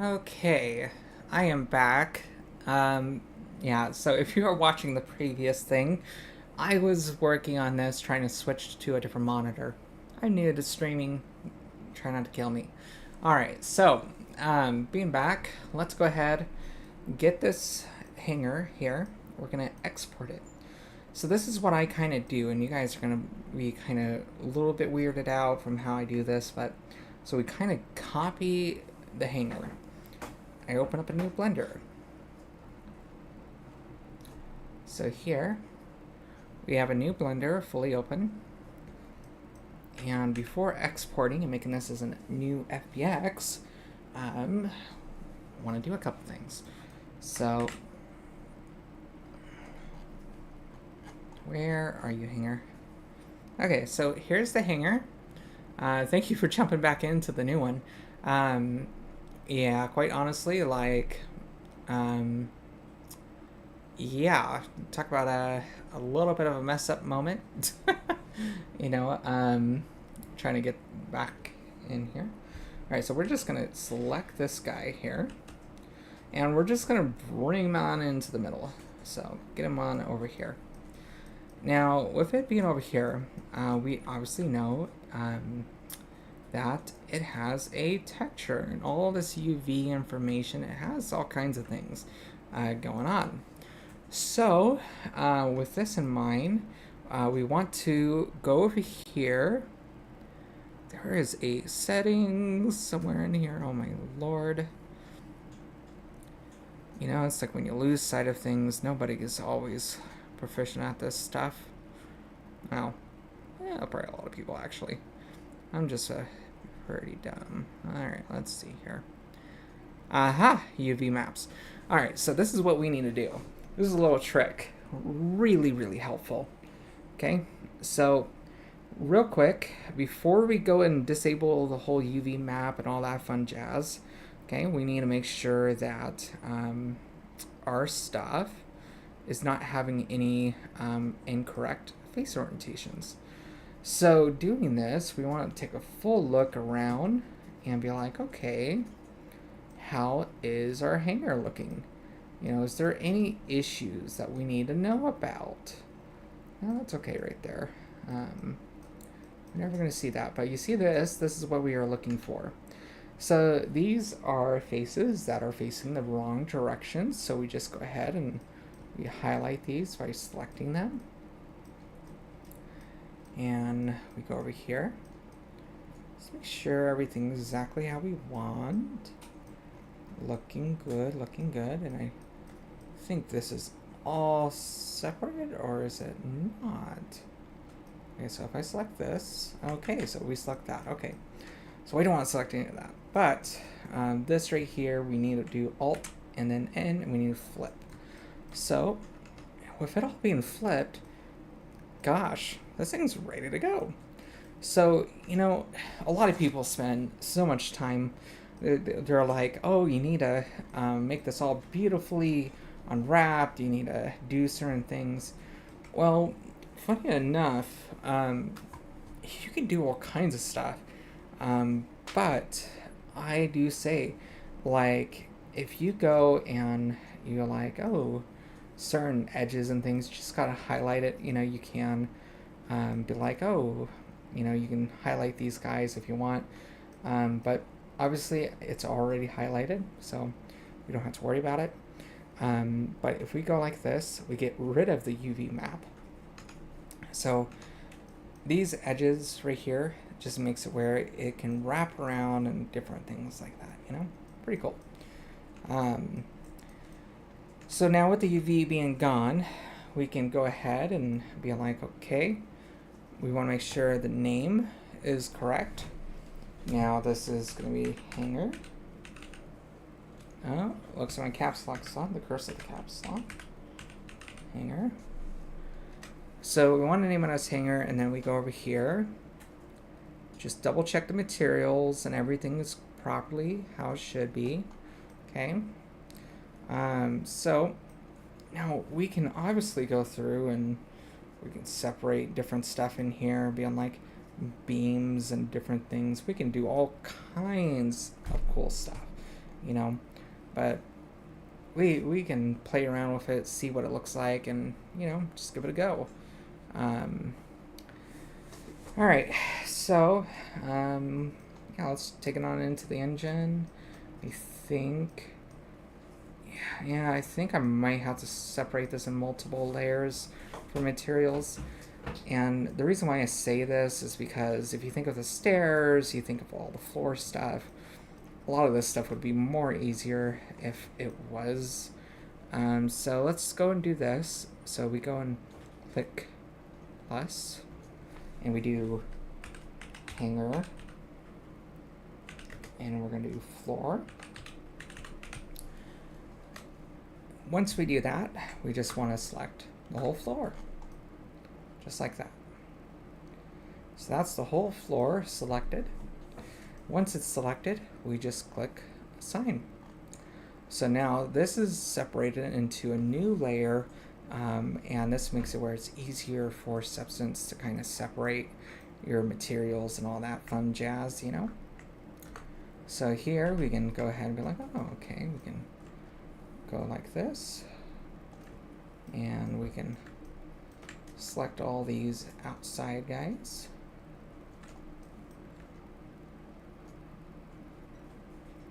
Okay, I am back. Um, yeah, so if you are watching the previous thing, I was working on this trying to switch to a different monitor. I needed a streaming, try not to kill me. Alright, so, being back, let's go ahead, get this hanger here. We're gonna export it. So this is what I kind of do, and you guys are gonna be kind of a little bit weirded out from how I do this, but so we kind of copy the hanger. I open up a new blender. So here we have a new blender fully open. And before exporting and making this as a new FBX, I want to do a couple things. So where are you, hanger? Okay, so here's the hanger. Thank you for jumping back into the new one. Yeah, quite honestly, like, um, yeah, talk about a little bit of a mess up moment. you know, trying to get back in here. All right, so we're just gonna select this guy here, and we're just gonna bring him on into the middle. So get him on over here. Now, with it being over here, we obviously know that it has a texture and all this UV information. It has all kinds of things going on. So, with this in mind, we want to go over here. There is a settings somewhere in here. Oh my lord. You know, it's like when you lose sight of things, nobody is always proficient at this stuff. Well, yeah, probably a lot of people actually. I'm just pretty dumb. Alright, let's see here. Aha! UV maps. Alright, so this is what we need to do. This is a little trick. Really, really helpful. Okay, so real quick, before we go and disable the whole UV map and all that fun jazz, okay, we need to make sure that our stuff is not having any incorrect face orientations. So doing this, we want to take a full look around and be like, okay, how is our hanger looking? You know, is there any issues that we need to know about? No, that's okay right there. We're never going to see that, but you see this is what we are looking for. So these are faces that are facing the wrong direction, so we just go ahead and we highlight these by selecting them. And we go over here. Let's make sure everything's exactly how we want. Looking good, looking good. And I think this is all separated, or is it not? Okay, so if I select this, okay, so we select that, okay. So we don't want to select any of that. But this right here, we need to do Alt and then N, and we need to flip. So with it all being flipped, gosh, this thing's ready to go. So, you know, a lot of people spend so much time, they're like, oh, you need to make this all beautifully unwrapped, you need to do certain things. Well, funny enough, you can do all kinds of stuff, but I do say, like, if you go and you're like, oh, certain edges and things, just gotta highlight it. You know, you can be like, oh, you know, you can highlight these guys if you want, but obviously it's already highlighted, so we don't have to worry about it. But if we go like this, we get rid of the UV map. So these edges right here just makes it where it can wrap around and different things like that, you know? Pretty cool. So now with the UV being gone, we can go ahead and be like, okay, we want to make sure the name is correct. Now this is going to be hanger. Oh, looks like my caps lock's on, the curse of the caps lock. Hanger. So we want to name it as hanger, and then we go over here. Just double check the materials and everything is properly how it should be. Okay. So now we can obviously go through and we can separate different stuff in here, being like beams and different things. We can do all kinds of cool stuff. you know, but we can play around with it, see what it looks like, and, you know, just give it a go. All right, so yeah, let's take it on into the engine. I think, yeah, I think I might have to separate this in multiple layers for materials. And the reason why I say this is because if you think of the stairs, you think of all the floor stuff, a lot of this stuff would be more easier if it was. So let's go and do this. So we go and click plus, and we do hanger, and we're going to do floor. Once we do that, we just want to select the whole floor, just like that. So that's the whole floor selected. Once it's selected, we just click assign. So now this is separated into a new layer, and this makes it where it's easier for Substance to kind of separate your materials and all that fun jazz, you know? So here we can go ahead and be like, oh, okay, we can go like this, and we can select all these outside guys.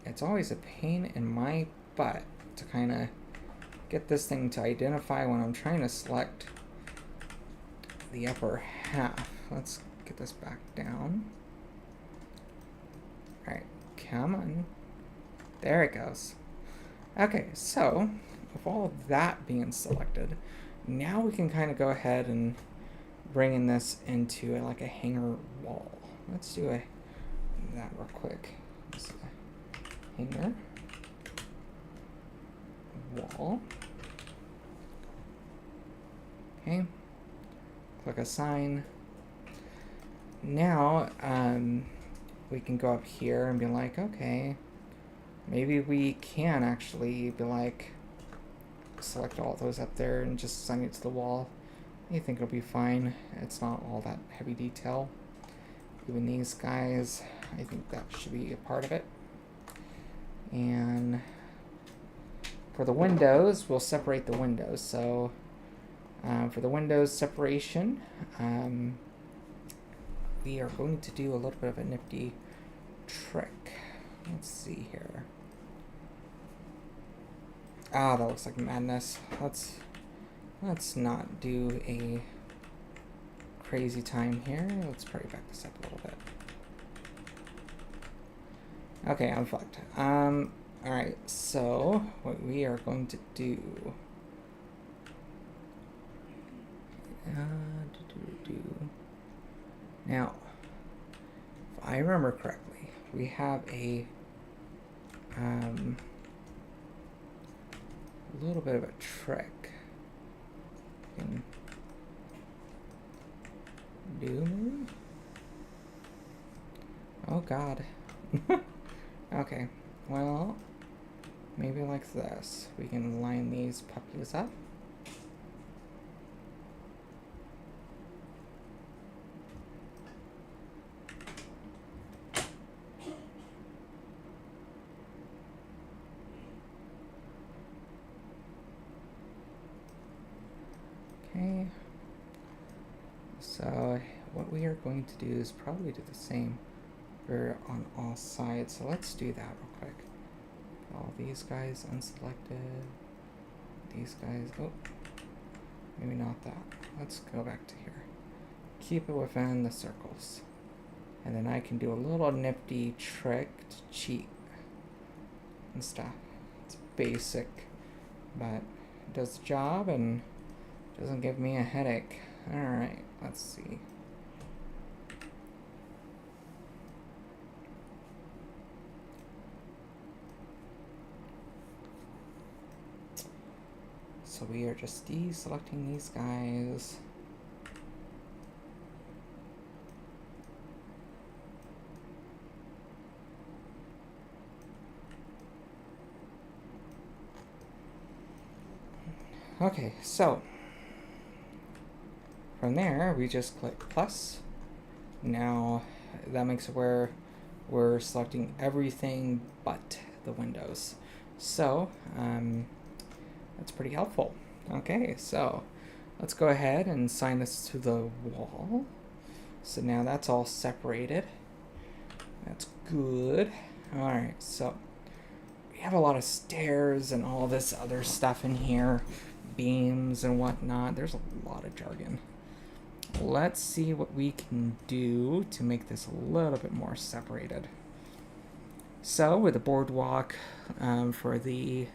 It's always a pain in my butt to kind of get this thing to identify when I'm trying to select the upper half. Let's get this back down. All right, come on. There it goes. Okay, so with all of that being selected, now we can kind of go ahead and bring in this into like a hanger wall. Let's do that real quick. Hanger wall. Okay, click assign. Now we can go up here and be like, okay, maybe we can actually be like, select all those up there and just assign it to the wall. I think it'll be fine. It's not all that heavy detail. Even these guys, I think that should be a part of it. And for the windows, we'll separate the windows. So for the windows separation, we are going to do a little bit of a nifty trick. Let's see here. Ah, that looks like madness. Let's not do a crazy time here. Let's probably back this up a little bit. Okay, I'm fucked. Alright, so what we are going to do... Now, if I remember correctly, we have a little bit of a trick. Can do maybe? Oh god. Okay, well, maybe like this. We can line these puppies up. Okay, so what we are going to do is probably do the same on all sides. So let's do that real quick. All these guys unselected. These guys, oh, maybe not that. Let's go back to here. Keep it within the circles. And then I can do a little nifty trick to cheat and stuff. It's basic, but it does the job and doesn't give me a headache. Alright, let's see. So we are just deselecting these guys. Okay, so from there we just click plus. Now that makes it where we're selecting everything but the windows. So that's pretty helpful. Okay, so let's go ahead and assign this to the wall. So now that's all separated. That's good. All right, so we have a lot of stairs and all this other stuff in here, beams and whatnot. There's a lot of jargon. Let's see what we can do to make this a little bit more separated. So with the boardwalk for the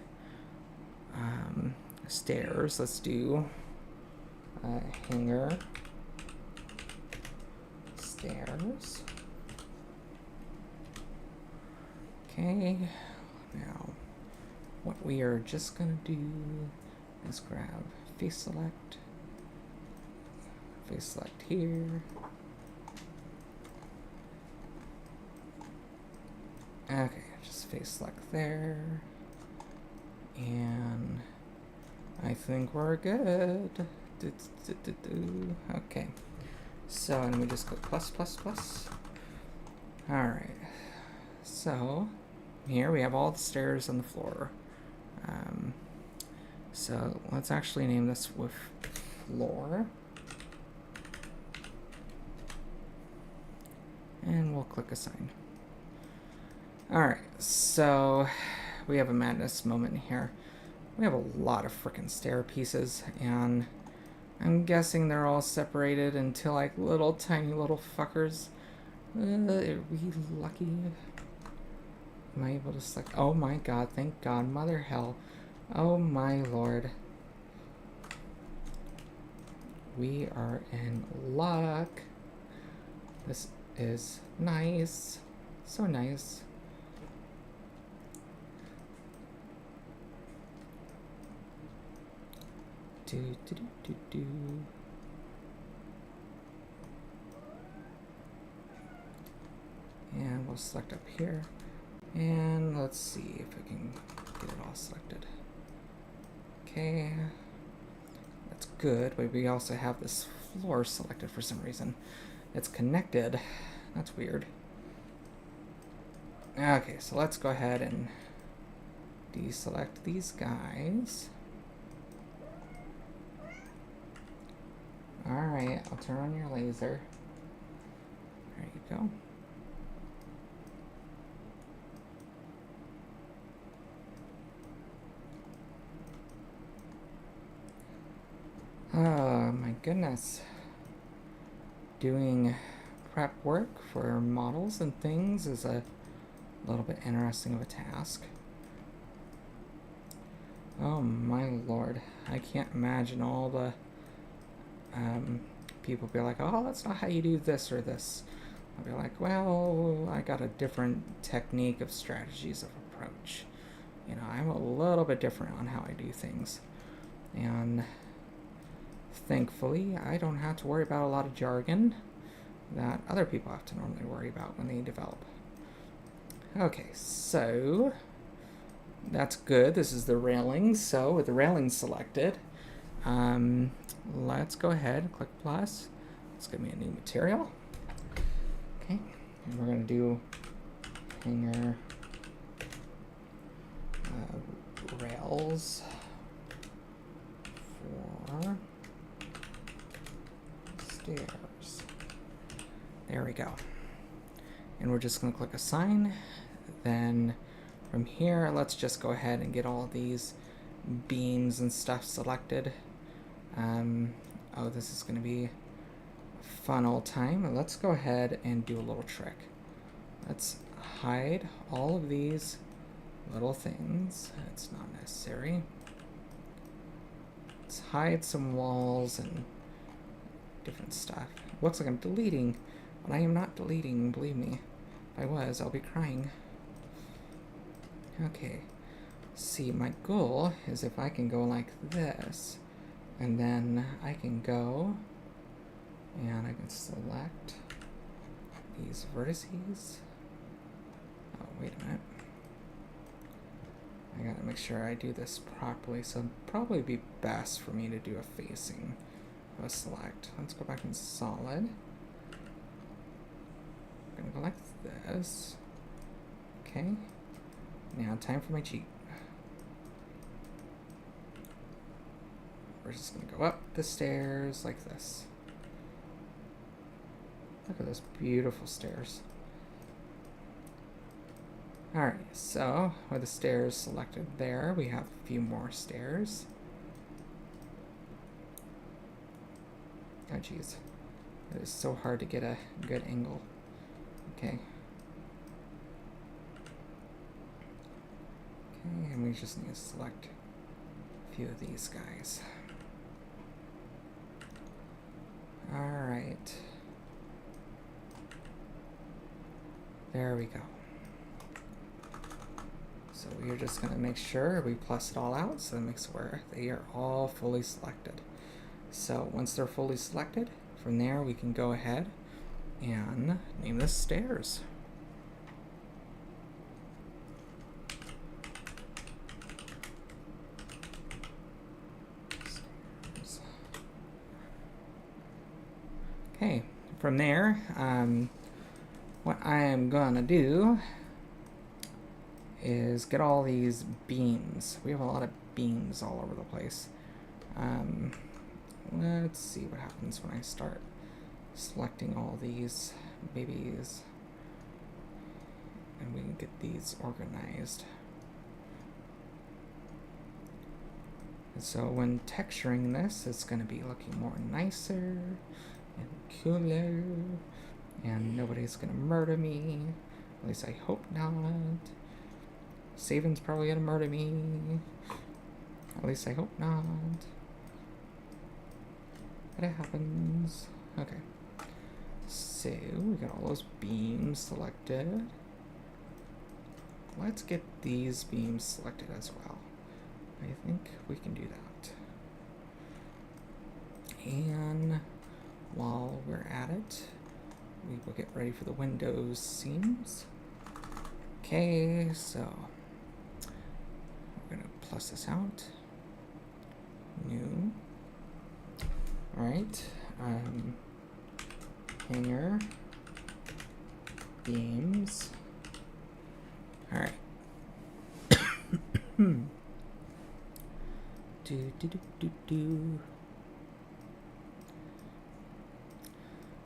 stairs, let's do hanger stairs. Okay, now what we are just gonna do is grab face select here. Okay, just face select there. And I think we're good. Okay. So, and we just go plus. Alright. So, here we have all the stairs on the floor. So, let's actually name this with floor. And we'll click assign. Alright, so we have a madness moment here. We have a lot of freaking stair pieces, and I'm guessing they're all separated into like little tiny little fuckers. Are we lucky? Am I able to select? Oh my god, thank god, mother hell. Oh my lord. We are in luck. This is nice. So nice. Do. And we'll select up here. And let's see if we can get it all selected. Okay. That's good, but we also have this floor selected for some reason. It's connected. That's weird. Okay, so let's go ahead and deselect these guys. Alright, I'll turn on your laser. There you go. Oh my goodness. Doing prep work for models and things is a little bit interesting of a task. Oh my lord. I can't imagine all the people be like, oh, that's not how you do this or this. I'll be like, well, I got a different technique of strategies of approach. You know, I'm a little bit different on how I do things. And thankfully, I don't have to worry about a lot of jargon that other people have to normally worry about when they develop. Okay, so that's good. This is the railing. So with the railing selected, let's go ahead and click plus. It's going to be a new material. Okay, and we're going to do hanger rails for stairs. There we go. And we're just going to click assign. Then from here, let's just go ahead and get all these beams and stuff selected. Oh, this is going to be a fun old time. Let's go ahead and do a little trick. Let's hide all of these little things. It's not necessary. Let's hide some walls and different stuff. It looks like I'm deleting, but I am not deleting, believe me. If I was, I'll be crying. Okay. See, my goal is if I can go like this, and then I can go and I can select these vertices. Oh, wait a minute. I gotta make sure I do this properly, so it'd probably be best for me to do a facing of a select. Let's go back in solid. I'm gonna go like this. Okay. Now, time for my cheat. We're just gonna go up the stairs like this. Look at those beautiful stairs. Alright, so with the stairs selected there, we have a few more stairs. Oh geez, it is so hard to get a good angle. Okay. Okay, and we just need to select a few of these guys. Alright. There we go. So we're just going to make sure we plus it all out so that makes where they are all fully selected. So once they're fully selected, from there we can go ahead and name this stairs. Stairs. Okay, from there, what I am gonna do is get all these beams. We have a lot of beams all over the place. Let's see what happens when I start selecting all these babies. And we can get these organized. And so when texturing this, it's going to be looking more nicer and cooler. And nobody's going to murder me. At least I hope not. Saban's probably going to murder me. At least I hope not. But it happens. Okay. So, we got all those beams selected. Let's get these beams selected as well. I think we can do that. And while we're at it, we will get ready for the Windows seams. Okay, so we're gonna plus this out. New. Alright. Hanger. Beams. Alright.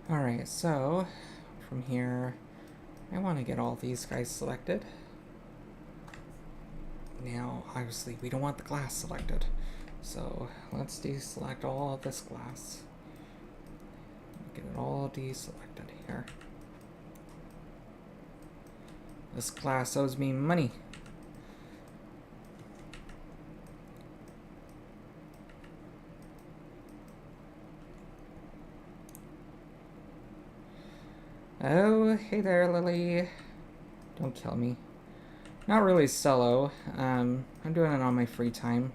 Alright, so from here, I want to get all these guys selected. Now, obviously, we don't want the glass selected. So let's deselect all of this glass. Get it all deselected here. This glass owes me money. Oh, hey there, Lily. Don't kill me. Not really solo. I'm doing it on my free time.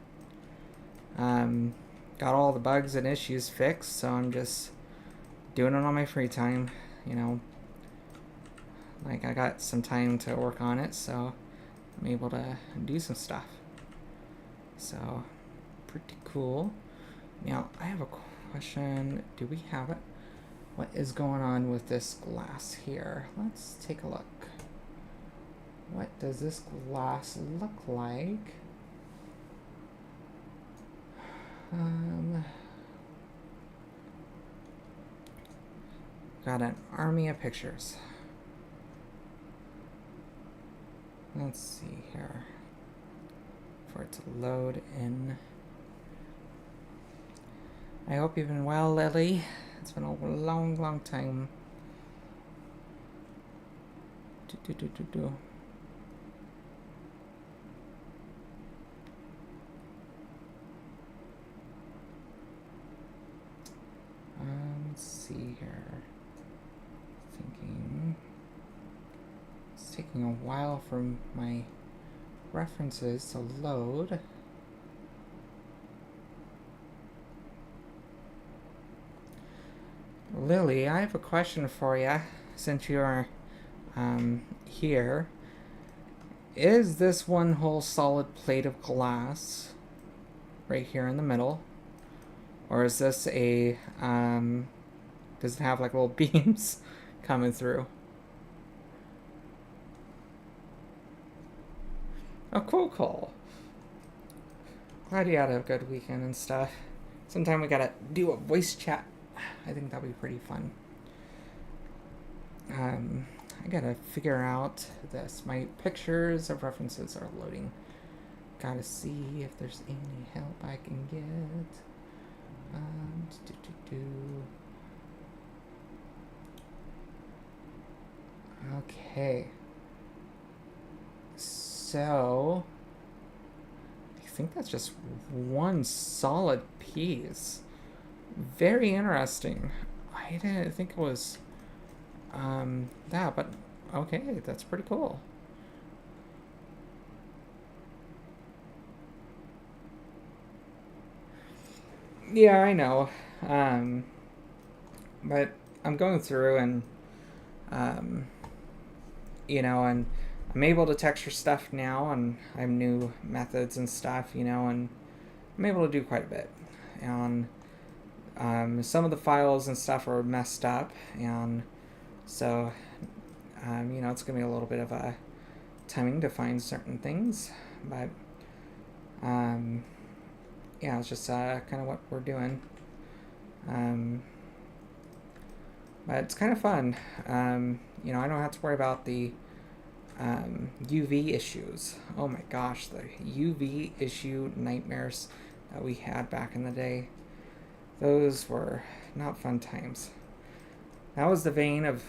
Got all the bugs and issues fixed, so I'm just doing it on my free time, you know. Like, I got some time to work on it, so I'm able to do some stuff. So, pretty cool. Now, I have a question. Do we have it? What is going on with this glass here? Let's take a look. What does this glass look like? Got an army of pictures. Let's see here. For it to load in. I hope you've been well, Lily. It's been a long, long time. Let's see here. Thinking. It's taking a while for my references to load. Lily, I have a question for you, since you are here. Is this one whole solid plate of glass right here in the middle? Or is this a, does it have like little beams coming through? Oh, cool. Glad you had a good weekend and stuff. Sometime we gotta do a voice chat. I think that'll be pretty fun. I gotta figure out this. My pictures of references are loading. Gotta see if there's any help I can get. Okay. So, I think that's just one solid piece. Very interesting. I didn't think it was that, but okay, that's pretty cool. Yeah, I know. Um, but I'm going through and um, and I'm able to texture stuff now, and I have new methods and stuff, and I'm able to do quite a bit. And some of the files and stuff are messed up, and so it's gonna be a little bit of a timing to find certain things, but yeah, it's just kind of what we're doing. But it's kind of fun. I don't have to worry about the UV issues. Oh my gosh, the UV issue nightmares that we had back in the day. Those were not fun times. That was the vein of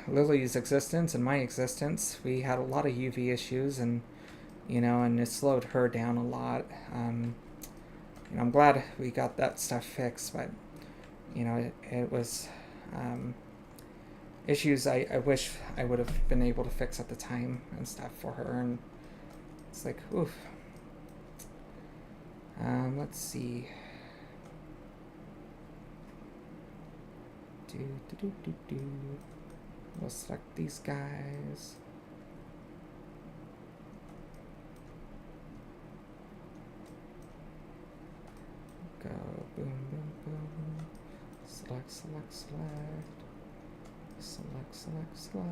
Lily's existence and my existence. We had a lot of UV issues, and and it slowed her down a lot. I'm glad we got that stuff fixed, but it was issues I wish I would have been able to fix at the time and stuff for her, and it's like, oof. Let's see. We'll select these guys. Go boom, boom, boom. Select.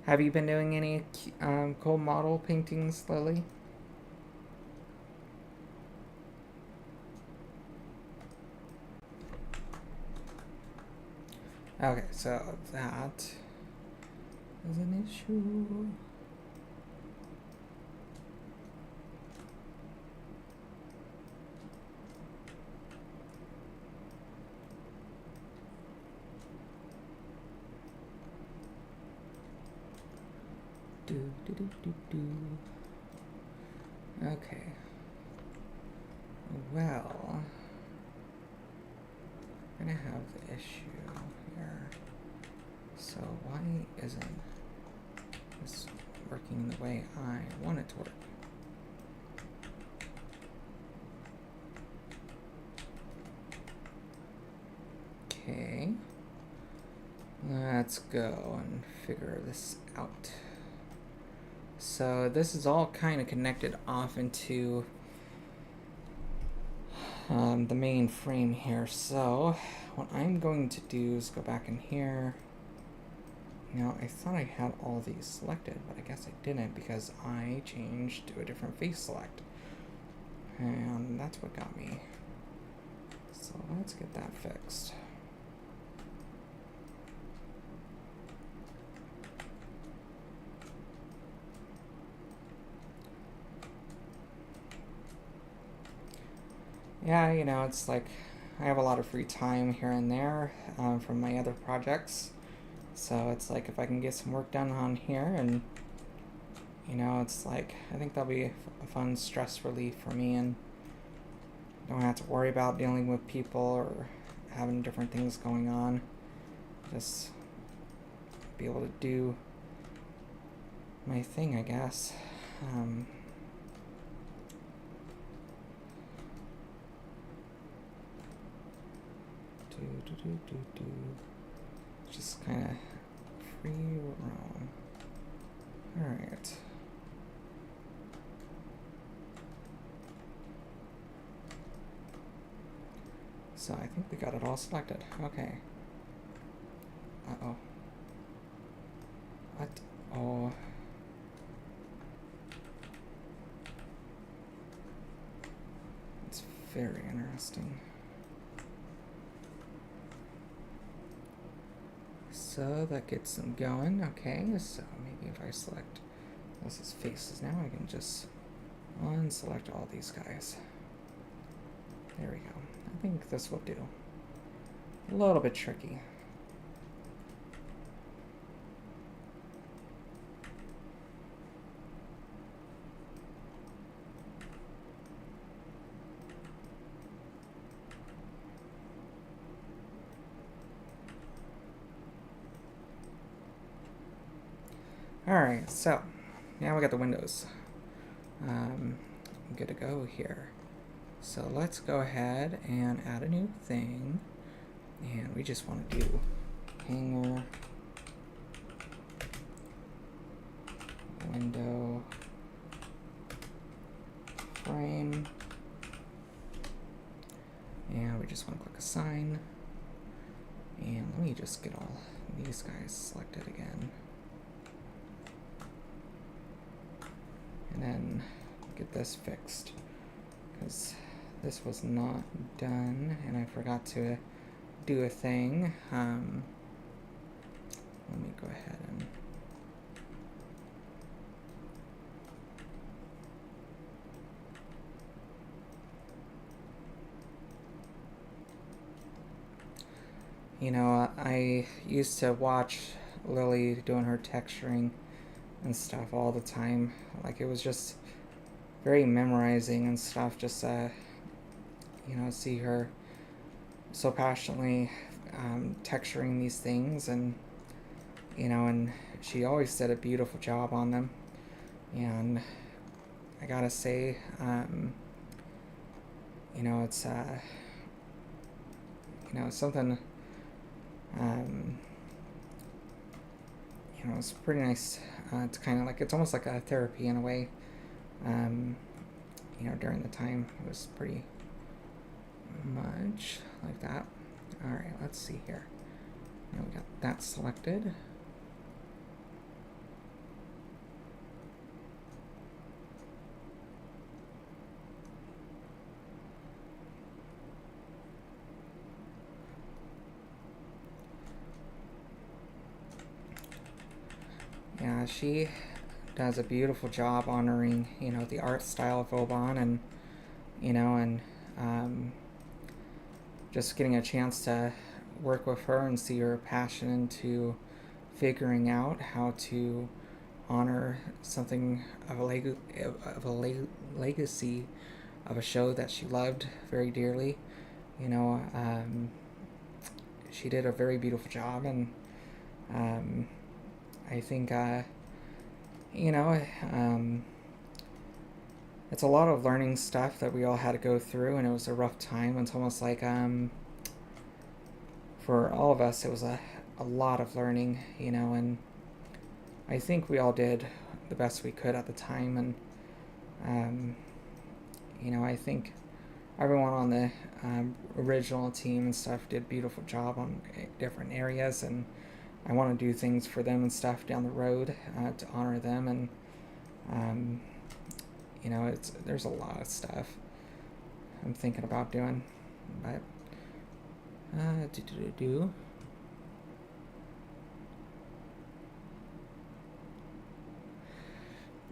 Have you been doing any cool model paintings, Lily? Okay, so that is an issue. Okay. Well, I'm gonna have the issue here. So why isn't this working the way I want it to work? Okay. Let's go and figure this out. So this is all kind of connected off into the main frame here. So what I'm going to do is go back in here. I thought I had all these selected, but I guess I didn't because I changed to a different face select. And that's what got me. So let's get that fixed. Yeah, it's like I have a lot of free time here and there from my other projects. So it's like if I can get some work done on here, and it's like I think that'll be a fun stress relief for me, and don't have to worry about dealing with people or having different things going on. Just be able to do my thing, I guess. Just kind of free roam. Alright. So I think we got it all selected. Okay. Uh-oh. What? Oh. It's very interesting. So that gets them going. Okay, so maybe if I select this as faces now, I can just unselect all these guys. There we go. I think this will do. A little bit tricky. Alright, so now we got the windows. Good to go here. So let's go ahead and add a new thing. And we just want to do hanger, window, frame. And we just want to click assign. And let me just get all these guys selected again. And then get this fixed, because this was not done and I forgot to do a thing. Let me go ahead and you know, I used to watch Lily doing her texturing and stuff all the time. Like, it was just very memorizing and stuff, just you know, see her so passionately texturing these things, and you know, and she always did a beautiful job on them. And I gotta say, you know, it's you know, something you know, it's pretty nice to kind of like, it's almost like a therapy in a way. You know, during the time it was pretty much like that. All right, let's see here. Now we got that selected. Yeah, she does a beautiful job honoring, you know, the art style of Oban, and you know, and just getting a chance to work with her and see her passion into figuring out how to honor something of a legacy of a show that she loved very dearly. You know, she did a very beautiful job, and I think you know, it's a lot of learning stuff that we all had to go through, and it was a rough time. It's almost like for all of us, it was a lot of learning, you know, and I think we all did the best we could at the time. And you know, I think everyone on the original team and stuff did a beautiful job on different areas, and I want to do things for them and stuff down the road to honor them. And you know, there's a lot of stuff I'm thinking about doing, but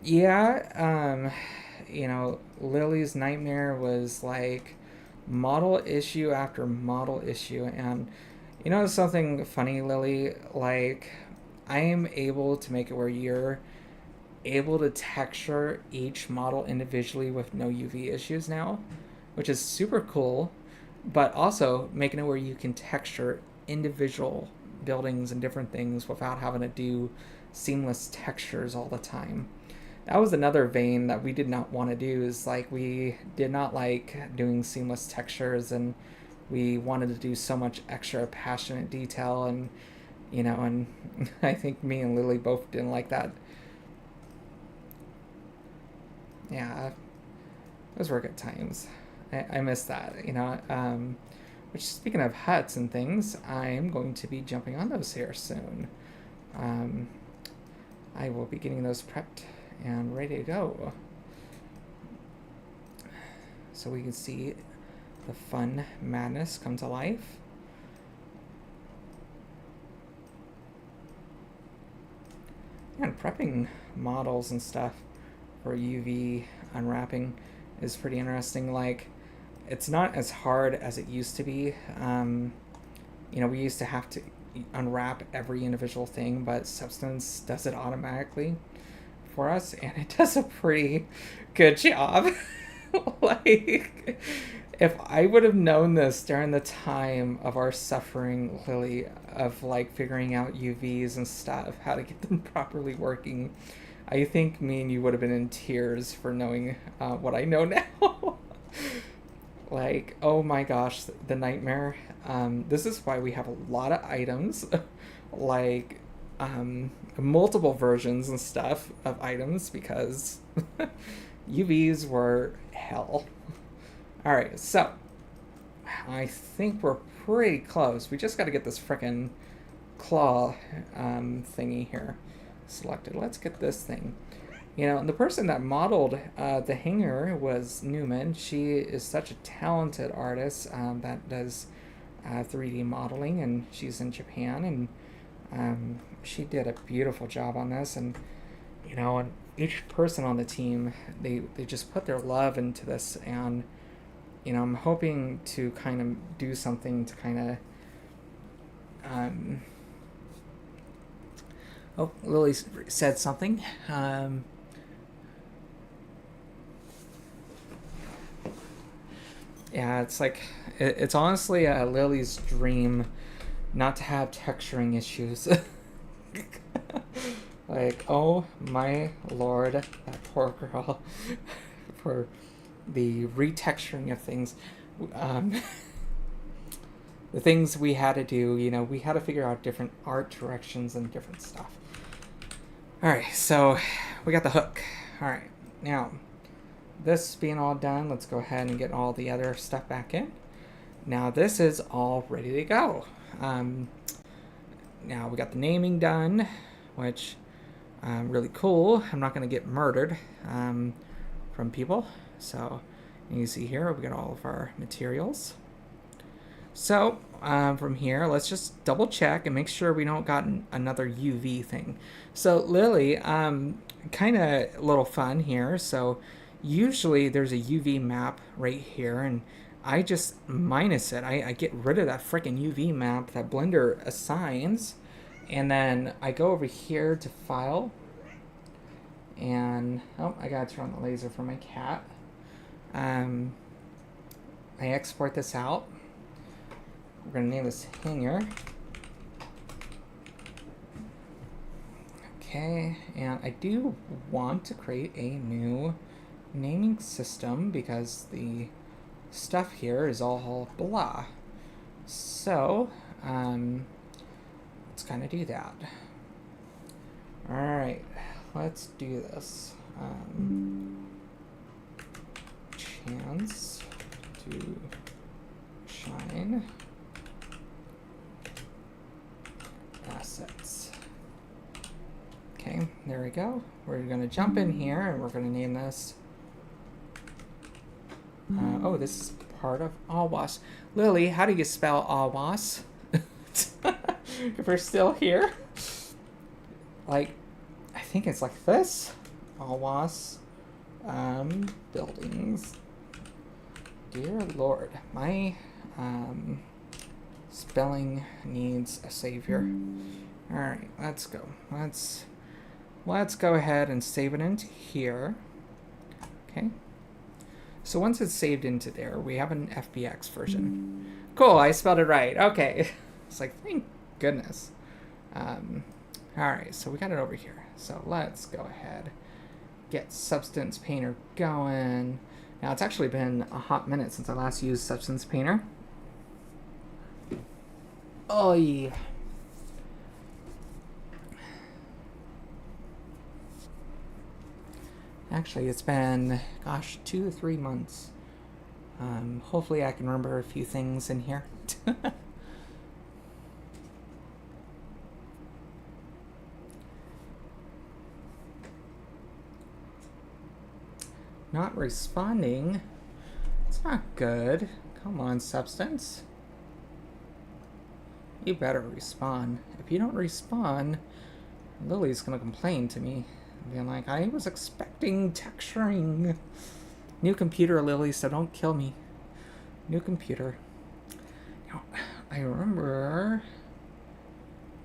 yeah, you know, Lily's nightmare was like model issue after model issue. And you know something funny, Lily? Like, I am able to make it where you're able to texture each model individually with no UV issues now, which is super cool, but also making it where you can texture individual buildings and different things without having to do seamless textures all the time. That was another vein that we did not want to do, is like, we did not like doing seamless textures, and we wanted to do so much extra passionate detail, and you know, and I think me and Lily both didn't like that. Yeah, those were good times. I miss that, you know. Which, speaking of huts and things, I'm going to be jumping on those here soon. I will be getting those prepped and ready to go. So we can see the fun madness come to life. And prepping models and stuff for UV unwrapping is pretty interesting. Like, it's not as hard as it used to be. You know, we used to have to unwrap every individual thing, but Substance does it automatically for us, and it does a pretty good job. Like, if I would have known this during the time of our suffering, Lily, of like figuring out UVs and stuff, how to get them properly working, I think me and you would have been in tears for knowing what I know now. Like, oh my gosh, the nightmare. This is why we have a lot of items, like multiple versions and stuff of items, because UVs were hell. Alright, so I think we're pretty close. We just got to get this frickin' claw thingy here selected. Let's get this thing. You know, the person that modeled the hanger was Newman. She is such a talented artist that does 3D modeling, and she's in Japan, and she did a beautiful job on this. And, you know, and each person on the team, they just put their love into this, and, you know, I'm hoping to kind of do something to kind of... Oh, Lily said something. Yeah, it's like, it's honestly Lily's dream not to have texturing issues. Like, oh my lord, that poor girl, for the retexturing of things. The things we had to do, you know, we had to figure out different art directions and different stuff. Alright, so we got the hook. Alright, now, this being all done, let's go ahead and get all the other stuff back in. Now this is all ready to go. Now we got the naming done, which really cool. I'm not going to get murdered from people. So you see here we got all of our materials. So from here, let's just double check and make sure we don't got another UV thing. So Lily, kind of a little fun here. So usually there's a UV map right here, and I just minus it. I get rid of that freaking UV map that Blender assigns, and then I go over here to File, and oh, I gotta turn on the laser for my cat. I export this out. We're gonna name this hanger. Okay, and I do want to create a new naming system because the stuff here is all blah. So, let's kind of do that. Alright, let's do this. Chance to shine. Assets. Okay, there we go. We're going to jump in here and we're going to name this. Oh, this is part of Awas. Lily, how do you spell Awas? If we're still here. Like, I think it's like this. Awas. Buildings. Dear Lord, my spelling needs a savior. Alright, let's go. Let's go ahead and save it into here. Okay. So once it's saved into there, we have an FBX version. Cool, I spelled it right. Okay. It's like, thank goodness. Alright, so we got it over here. So let's go ahead. Get Substance Painter going. Now, it's actually been a hot minute since I last used Substance Painter. Oh, yeah. Actually, it's been, gosh, 2 to 3 months. Hopefully I can remember a few things in here. Not responding. It's not good. Come on, Substance. You better respawn. If you don't respawn, Lily's gonna complain to me. Being like, I was expecting texturing. New computer, Lily, so don't kill me. New computer. Now, I remember...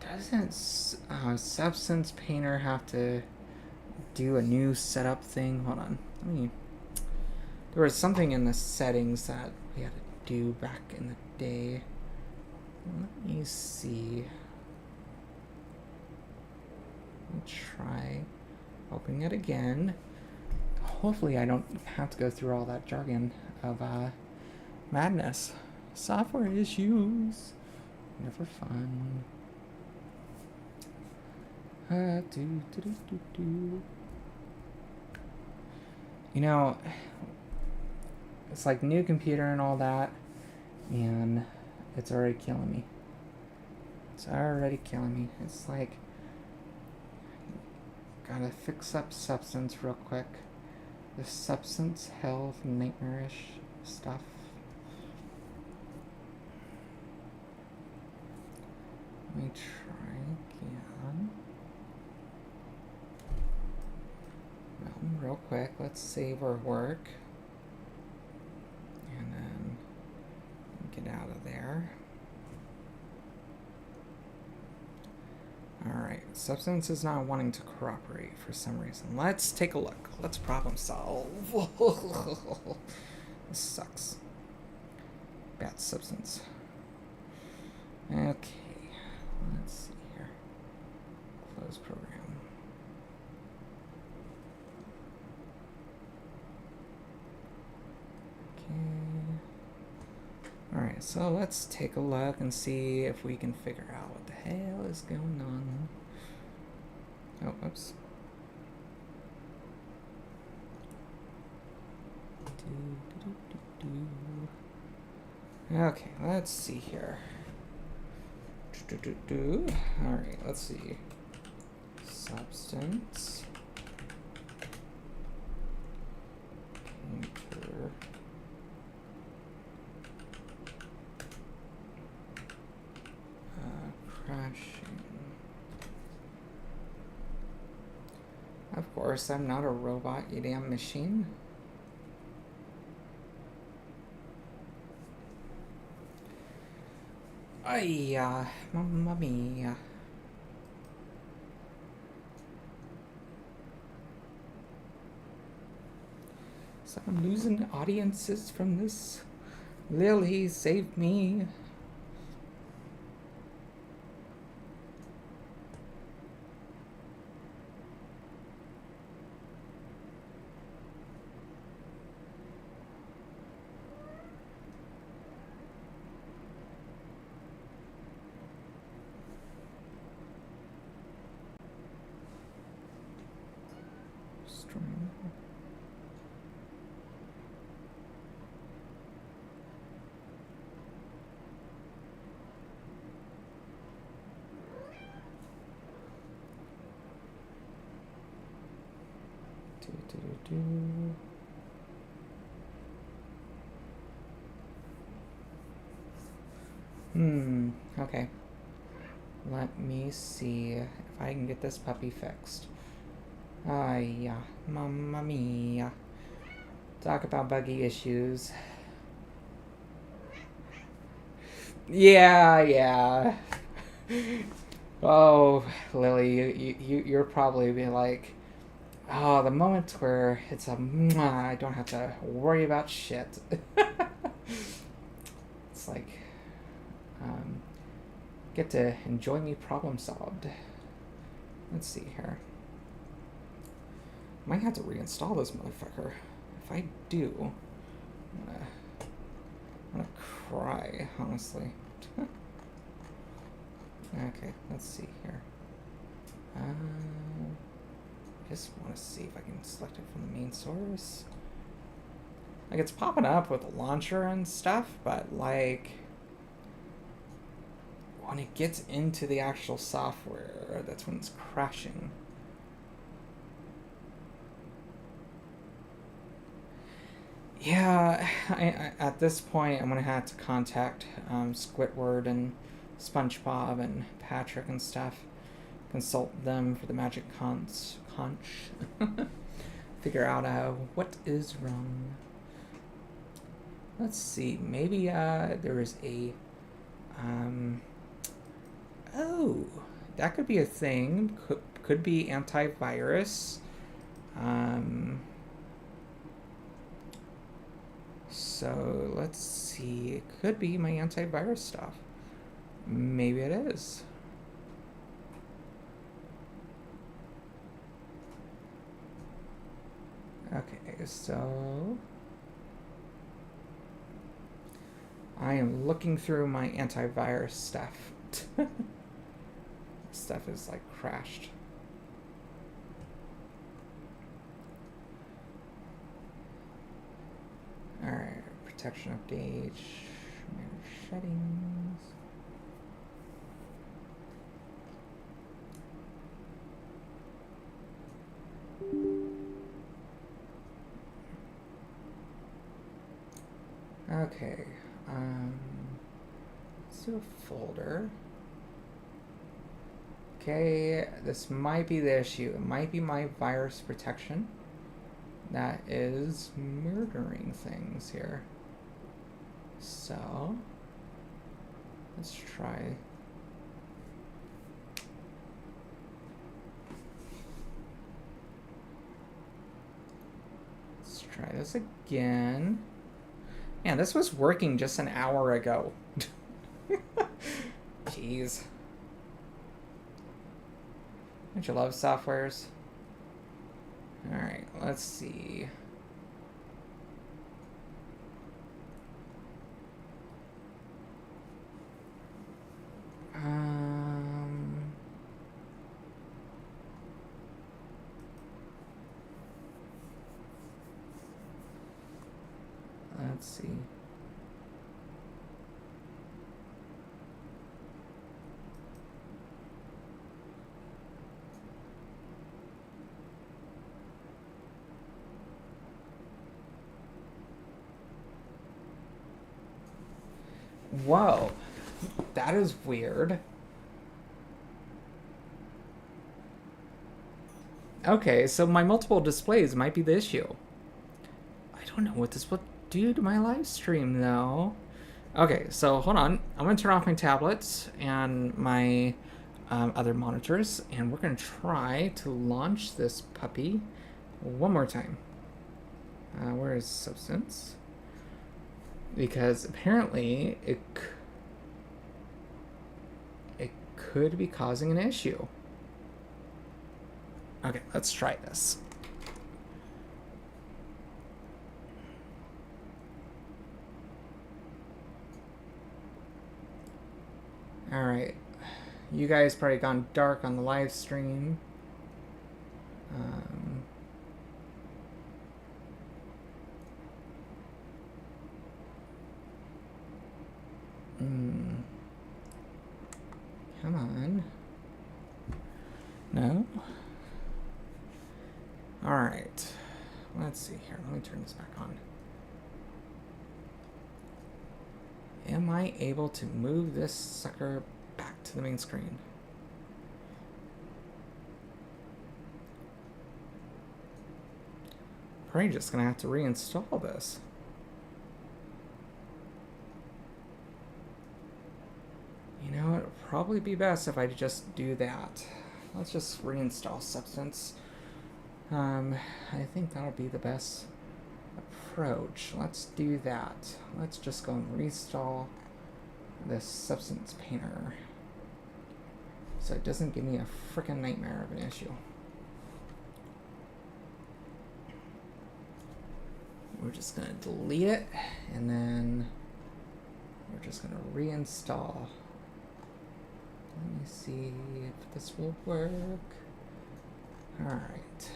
Doesn't Substance Painter have to do a new setup thing? Hold on. Let me... There was something in the settings that we had to do back in the day. Let me see. Let me try opening it again. Hopefully I don't have to go through all that jargon of madness. Software issues. Never fun. You know, it's like new computer and all that, and it's already killing me. It's already killing me. It's like, gotta fix up Substance real quick. The Substance, health, nightmarish stuff. Let me try again. Real quick, let's save our work. And then get out of there. Alright, Substance is not wanting to cooperate for some reason. Let's take a look. Let's problem solve. This sucks. Bad Substance. Okay, let's see here. Close program. Alright, so let's take a look and see if we can figure out what the hell is going on. Oh, oops. Okay, let's see here. Alright, let's see. Substance. Painter. Crashing. Of course, I'm not a robot, you damn machine. Ay, mamma mia. So I'm losing audiences from this. Lily, save me. Okay. Let me see if I can get this puppy fixed. Ay, mamma mia. Talk about buggy issues. Yeah. Oh, Lily, you're probably being like, oh, the moment where it's I don't have to worry about shit. It's like, get to enjoy me problem solved. Let's see here. Might have to reinstall this motherfucker. If I do, I'm gonna cry, honestly. Okay, let's see here. Just want to see if I can select it from the main source. Like, it's popping up with the launcher and stuff, but like, when it gets into the actual software, that's when it's crashing. Yeah, at this point, I'm gonna have to contact Squidward and SpongeBob and Patrick and stuff. Consult them for the magic conch. Figure out what is wrong. Let's see. Maybe there is a. Oh, that could be a thing. Could be antivirus. So let's see. It could be my antivirus stuff. Maybe it is. Okay, so I am looking through my antivirus stuff. Stuff is like crashed. Alright, protection update, manage settings. Okay, let's do a folder. Okay, this might be the issue. It might be my virus protection that is murdering things here. So, let's try. Let's try this again. Man, this was working just an hour ago. Jeez. Don't you love softwares? Alright, let's see. Let's see. Whoa, that is weird. Okay, so my multiple displays might be the issue. I don't know what this will do to my live stream though. Okay, so hold on. I'm gonna turn off my tablets and my other monitors, and we're gonna try to launch this puppy one more time. Where is Substance? Because apparently it could be causing an issue. Okay, let's try this. All right, you guys probably gone dark on the live stream. Come on. No? Alright. Let's see here. Let me turn this back on. Am I able to move this sucker back to the main screen? Probably just gonna have to reinstall this. You know, it would probably be best if I just do that. Let's just reinstall Substance. I think that'll be the best approach. Let's do that. Let's just go and reinstall this Substance Painter so it doesn't give me a freaking nightmare of an issue. We're just gonna delete it, and then we're just gonna reinstall. Let me see if this will work. All right.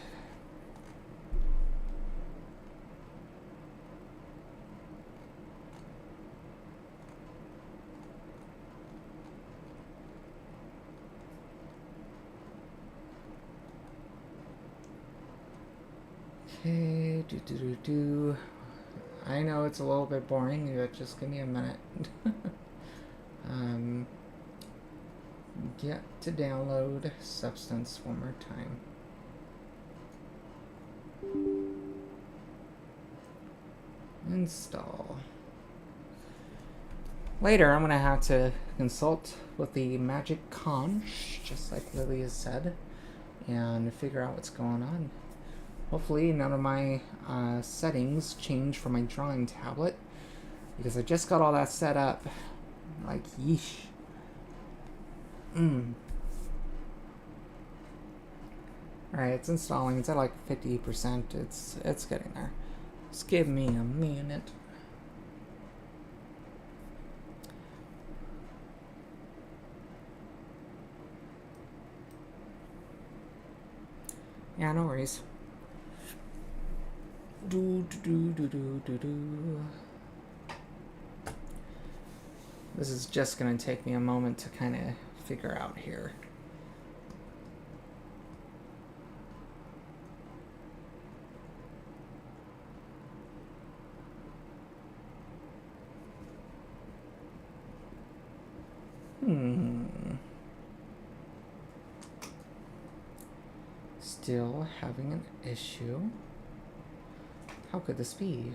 Okay, I know it's a little bit boring, but just give me a minute. Get to download Substance one more time. Install. Later, I'm going to have to consult with the magic conch, just like Lily has said, and figure out what's going on. Hopefully none of my settings change for my drawing tablet, because I just got all that set up. Like, yeesh. Alright, it's installing. It's at like 50%. It's getting there. Just give me a minute. Yeah, no worries. This is just gonna take me a moment to kind of figure out here. Still having an issue. How could this be?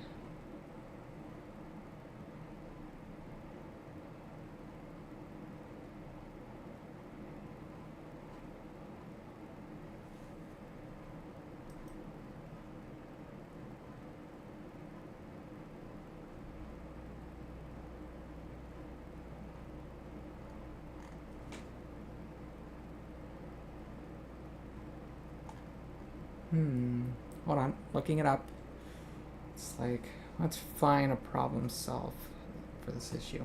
Hold on, looking it up. It's like, let's find a problem solve for this issue.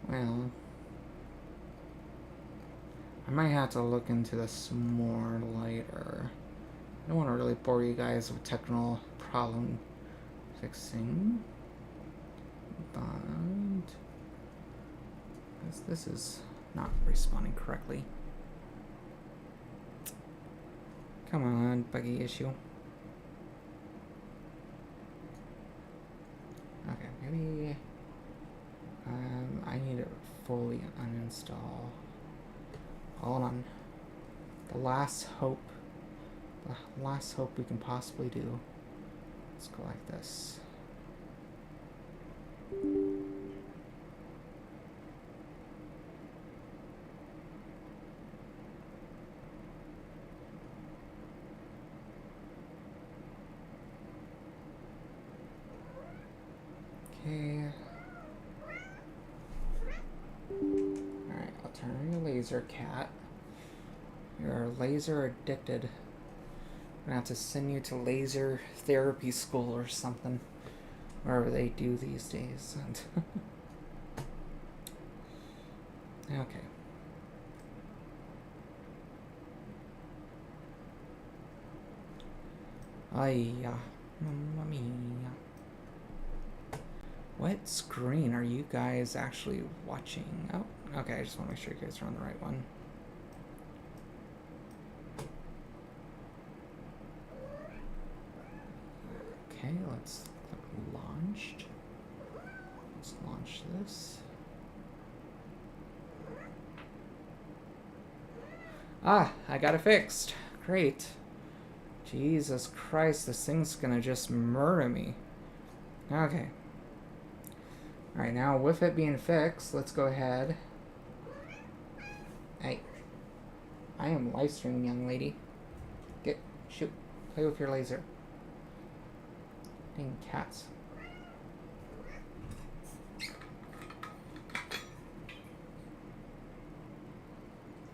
Well, I might have to look into this more later. I don't want to really bore you guys with technical problem fixing, but this is not responding correctly. Come on, buggy issue. Okay, maybe I need to fully uninstall. Hold on. The last hope we can possibly do. Let's go like this. Okay. Alright, I'll turn your laser cat. You're laser addicted. I'm gonna have to send you to laser therapy school or something. Wherever they do these days. Okay. Ay-ya. Mamma mia. What screen are you guys actually watching? Oh, okay, I just want to make sure you guys are on the right one. Okay, let's click launched. Let's launch this. Ah, I got it fixed. Great. Jesus Christ, this thing's gonna just murder me. Okay. Alright, now with it being fixed, let's go ahead. Hey. I am live streaming, young lady. Shoot. Play with your laser. Dang cats. I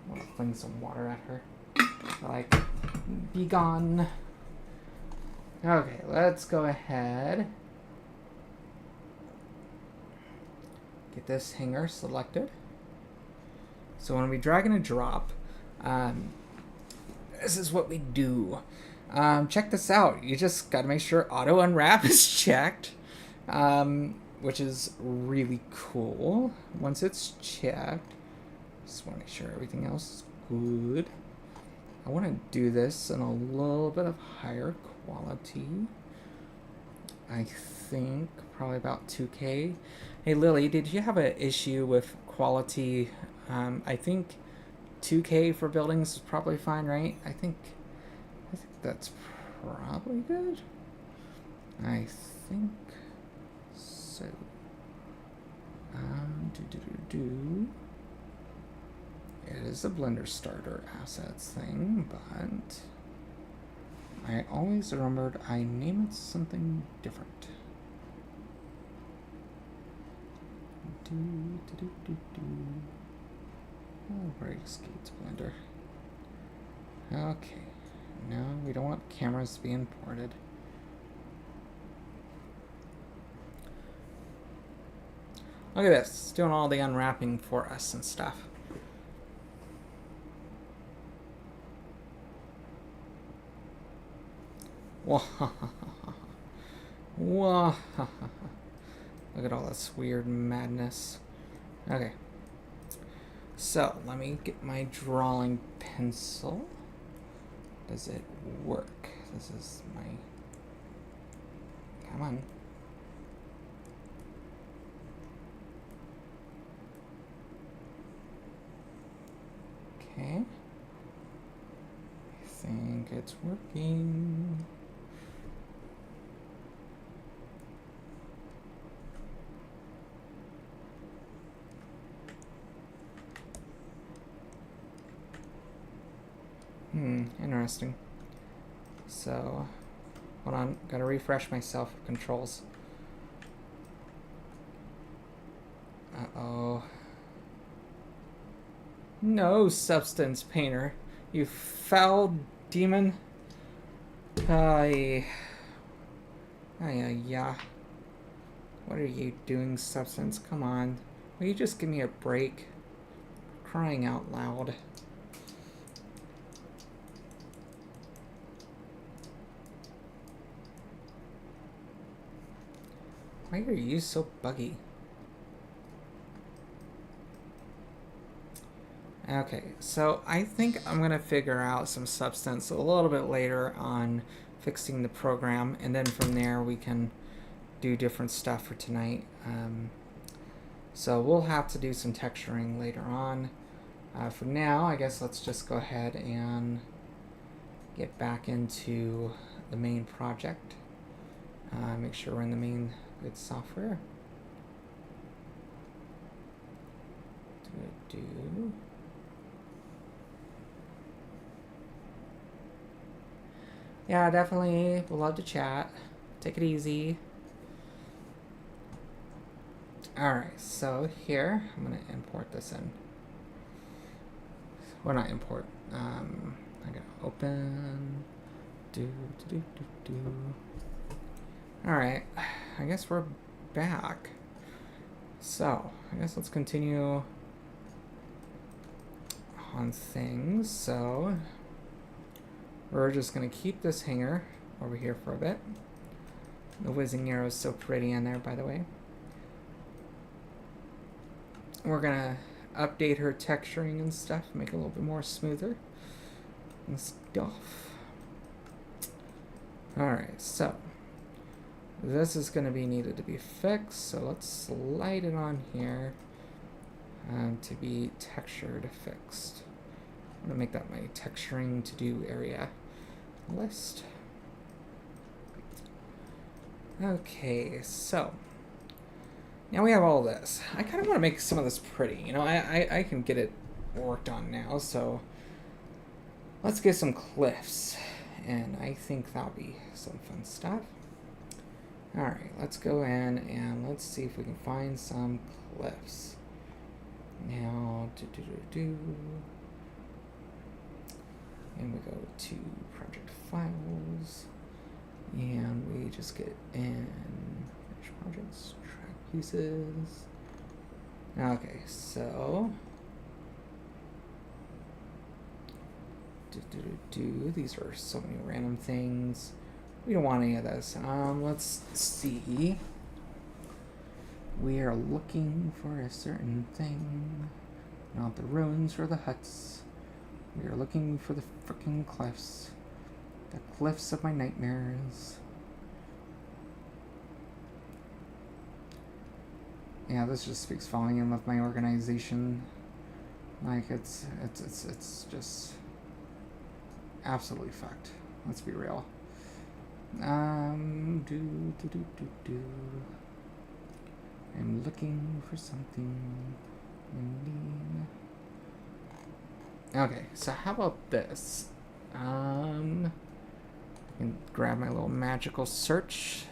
want to fling some water at her. Like, be gone. Okay, let's go ahead. Get this hanger selected. So when we drag and drop, this is what we do. Check this out. You just got to make sure auto unwrap is checked, which is really cool. Once it's checked, just want to make sure everything else is good. I want to do this in a little bit of higher quality. I think probably about 2K. Hey Lily, did you have an issue with quality? I think 2K for buildings is probably fine, right? I think that's probably good. I think so. It is a Blender starter assets thing, but I always remembered I name it something different. Oh, break skates Blender. Okay. No, we don't want cameras to be imported. Look at this. It's doing all the unwrapping for us and stuff. Whoa. Whoa. Look at all this weird madness. Okay. So, let me get my drawing pencil. Does it work? This is my... Come on. Okay. I think it's working. Interesting. So, hold on, gotta refresh myself with controls. Uh-oh. No, Substance Painter, you foul demon. Yeah. What are you doing, Substance? Come on. Will you just give me a break? Crying out loud. Why are you so buggy? Okay, so I think I'm going to figure out some substance a little bit later on fixing the program, and then from there we can do different stuff for tonight. So we'll have to do some texturing later on. For now, I guess let's just go ahead and get back into the main project. Make sure we're in the main good software. Yeah, definitely. We'll love to chat. Take it easy. Alright, so here, I'm going to import this in. Well, not import. I'm going to open. Alright, I guess we're back. So, I guess let's continue on things. So, we're just going to keep this hanger over here for a bit. The whizzing arrow is so pretty in there, by the way. We're going to update her texturing and stuff, make it a little bit more smoother and stuff. Alright, so this is going to be needed to be fixed, so let's slide it on here to be textured fixed. I'm going to make that my texturing to do area list. Okay, so now we have all this. I kind of want to make some of this pretty. You know, I can get it worked on now, so let's get some cliffs. And I think that'll be some fun stuff. Alright, let's go in and let's see if we can find some cliffs. Now, and we go to project files. And we just get in finish projects, track pieces. Okay, so these are so many random things. We don't want any of this. Let's see. We are looking for a certain thing. Not the ruins or the huts. We are looking for the frickin' cliffs. The cliffs of my nightmares. Yeah, this just speaks volume of my organization. Like, it's just absolutely fucked. Let's be real. I'm looking for something. Okay, so how about this? I can grab my little magical search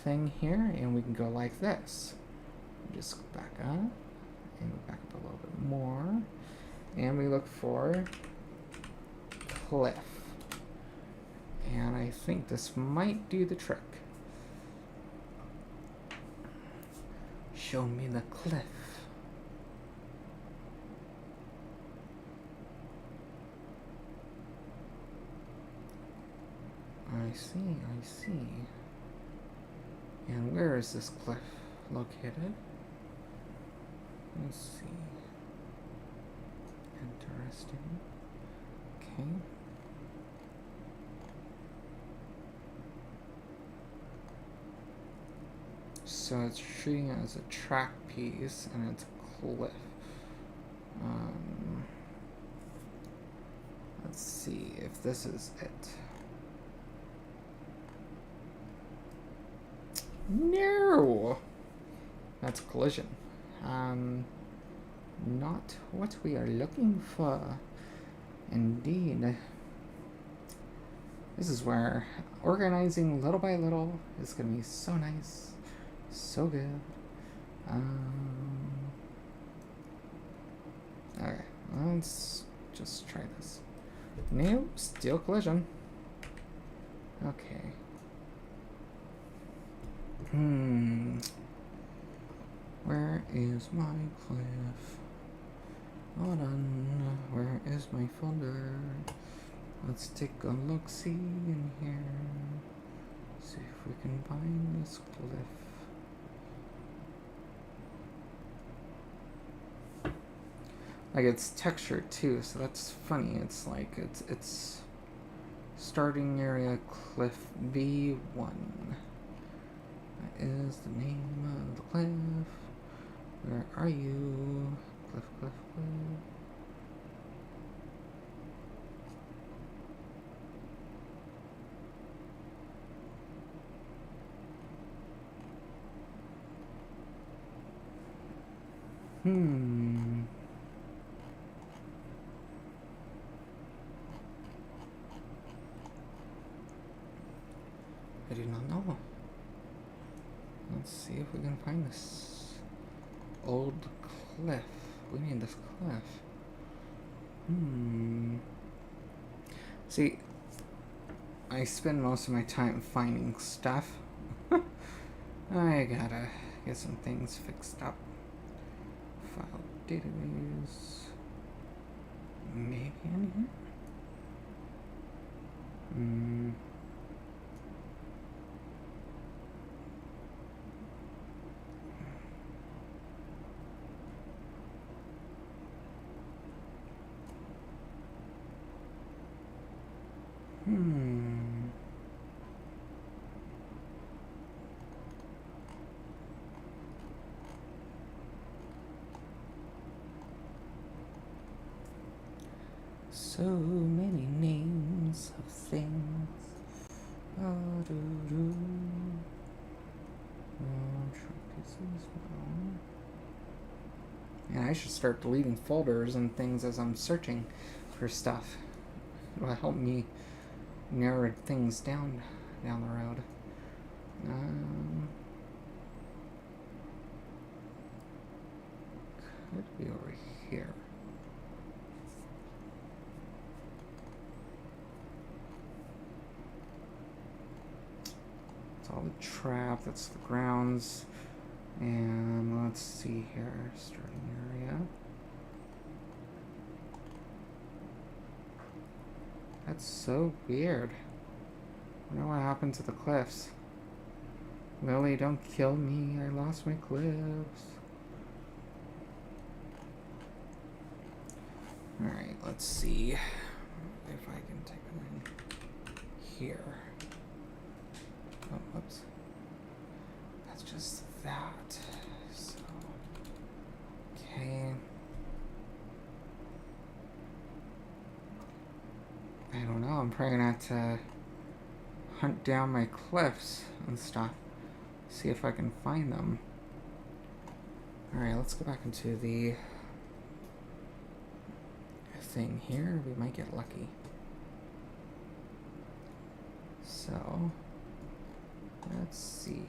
thing here, and we can go like this. Just back up, and we back up a little bit more, and we look for cliff. And I think this might do the trick. Show me the cliff. I see. And where is this cliff located? Let's see. Interesting. Okay. So it's treating it as a track piece, and it's a cliff. Let's see if this is it. No! That's collision. Not what we are looking for. Indeed. This is where organizing little by little is going to be so nice. So good. Okay, let's just try this. Nope, still collision. Okay. Where is my cliff? Hold on. Where is my folder? Let's take a look-see in here. See if we can find this cliff. Like, it's textured too, so that's funny. It's like it's starting area cliff V1. That is the name of the cliff. Where are you? Cliff. I do not know. Let's see if we can find this old cliff. We need this cliff. See, I spend most of my time finding stuff. I gotta get some things fixed up. File database. Maybe in here? So many names of things. Yeah, I should start deleting folders and things as I'm searching for stuff. It'll help me narrow things down the road. Could be over here. the trap, that's the grounds. And let's see here, starting area. That's so weird. I wonder what happened to the cliffs. Lily, don't kill me. I lost my cliffs. Alright, let's see if I can type it in here. Oh, whoops. That's just that. So, okay. I don't know. I'm probably gonna have to hunt down my cliffs and stuff. See if I can find them. Alright, let's go back into the thing here. We might get lucky. So, let's see.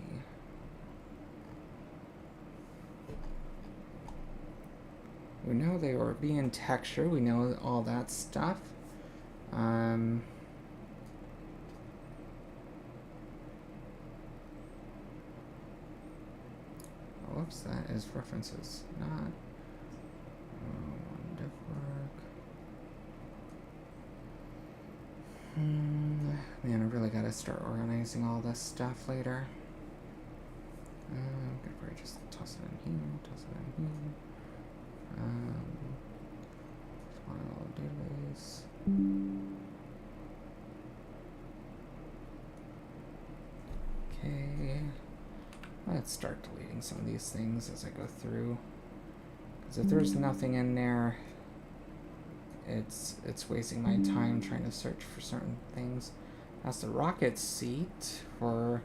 We know they were being textured. We know all that stuff. Whoops, that is references, not diff work. Man, I really gotta start organizing all this stuff later. I'm gonna probably just toss it in here, toss it in here. File database. Okay. Let's start deleting some of these things as I go through. Because if there's nothing in there, it's wasting my time trying to search for certain things. That's the rocket seat for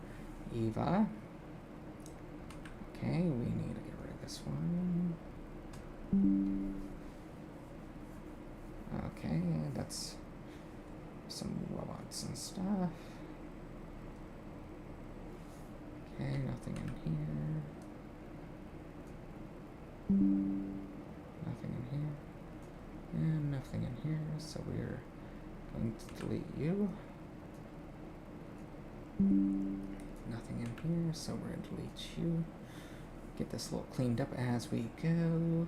Eva. Okay, we need to get rid of this one. Okay, that's some robots and stuff. Okay, nothing in here. Nothing in here. And nothing in here, so we're going to delete you. Nothing in here, so we're going to delete you. Get this a little cleaned up as we go.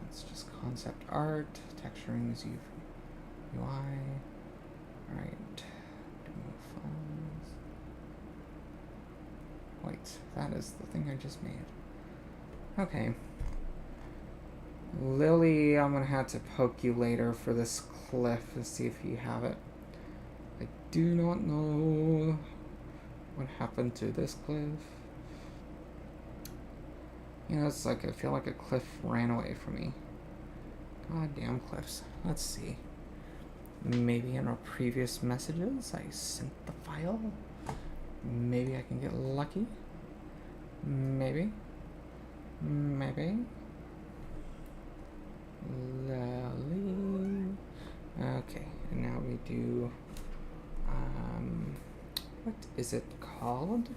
That's just concept art. Texturing is UI. Alright. Remove files. Wait, that is the thing I just made. Okay. Lily, I'm gonna have to poke you later for this cliff to see if you have it. I do not know what happened to this cliff. You know, it's like I feel like a cliff ran away from me. Goddamn cliffs. Let's see. Maybe in our previous messages I sent the file. Maybe I can get lucky. Maybe. Maybe. Lily. Okay, and now we do what is it called?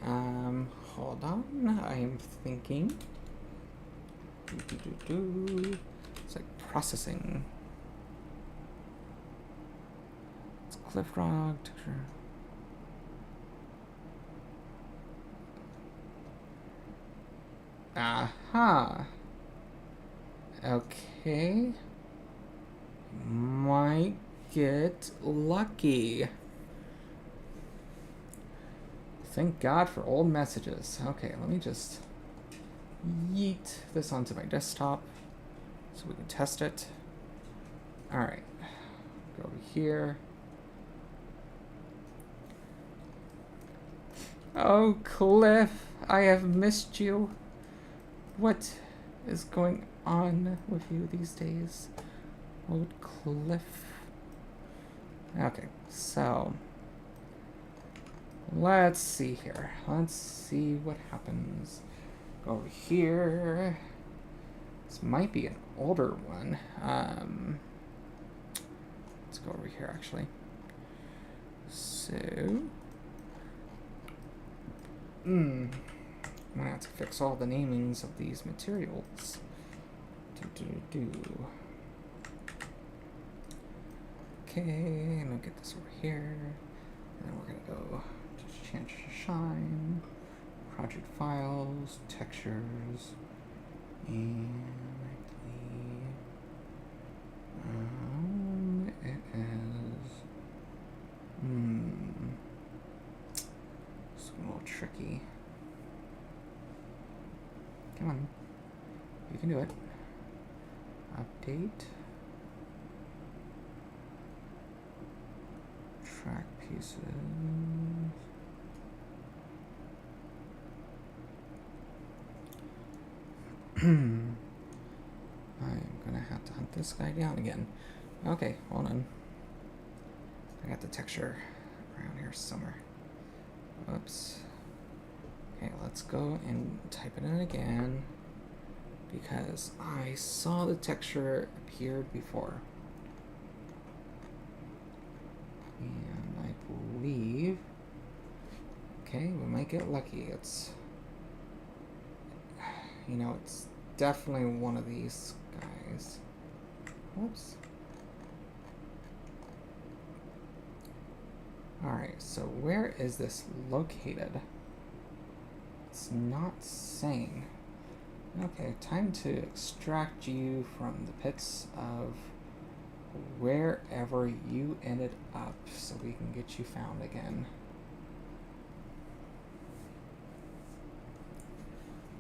Hold on, I am thinking. It's like processing. It's cliff rock texture. Aha. Okay. Might get lucky. Thank God for old messages. Okay, let me just yeet this onto my desktop so we can test it. Alright. Go over here. Oh, Cliff, I have missed you. What is going on with you these days? Old Cliff. Okay, so let's see here. Let's see what happens. Go over here. This might be an older one. Let's go over here actually. So I'm gonna have to fix all the namings of these materials. Okay, and I'll get this over here. And then we're going to go to change to shine, project files, textures, and I believe it is, it's a little tricky. Come on, you can do it. Update. Track pieces. I'm gonna have to hunt this guy down again. Okay, hold on. I got the texture around here somewhere. Oops. Okay, let's go and type it in again because I saw the texture appeared before. And I believe, okay, we might get lucky. It's, you know, it's definitely one of these guys. Whoops. Alright, so where is this located? It's not saying. Okay, time to extract you from the pits of wherever you ended up so we can get you found again.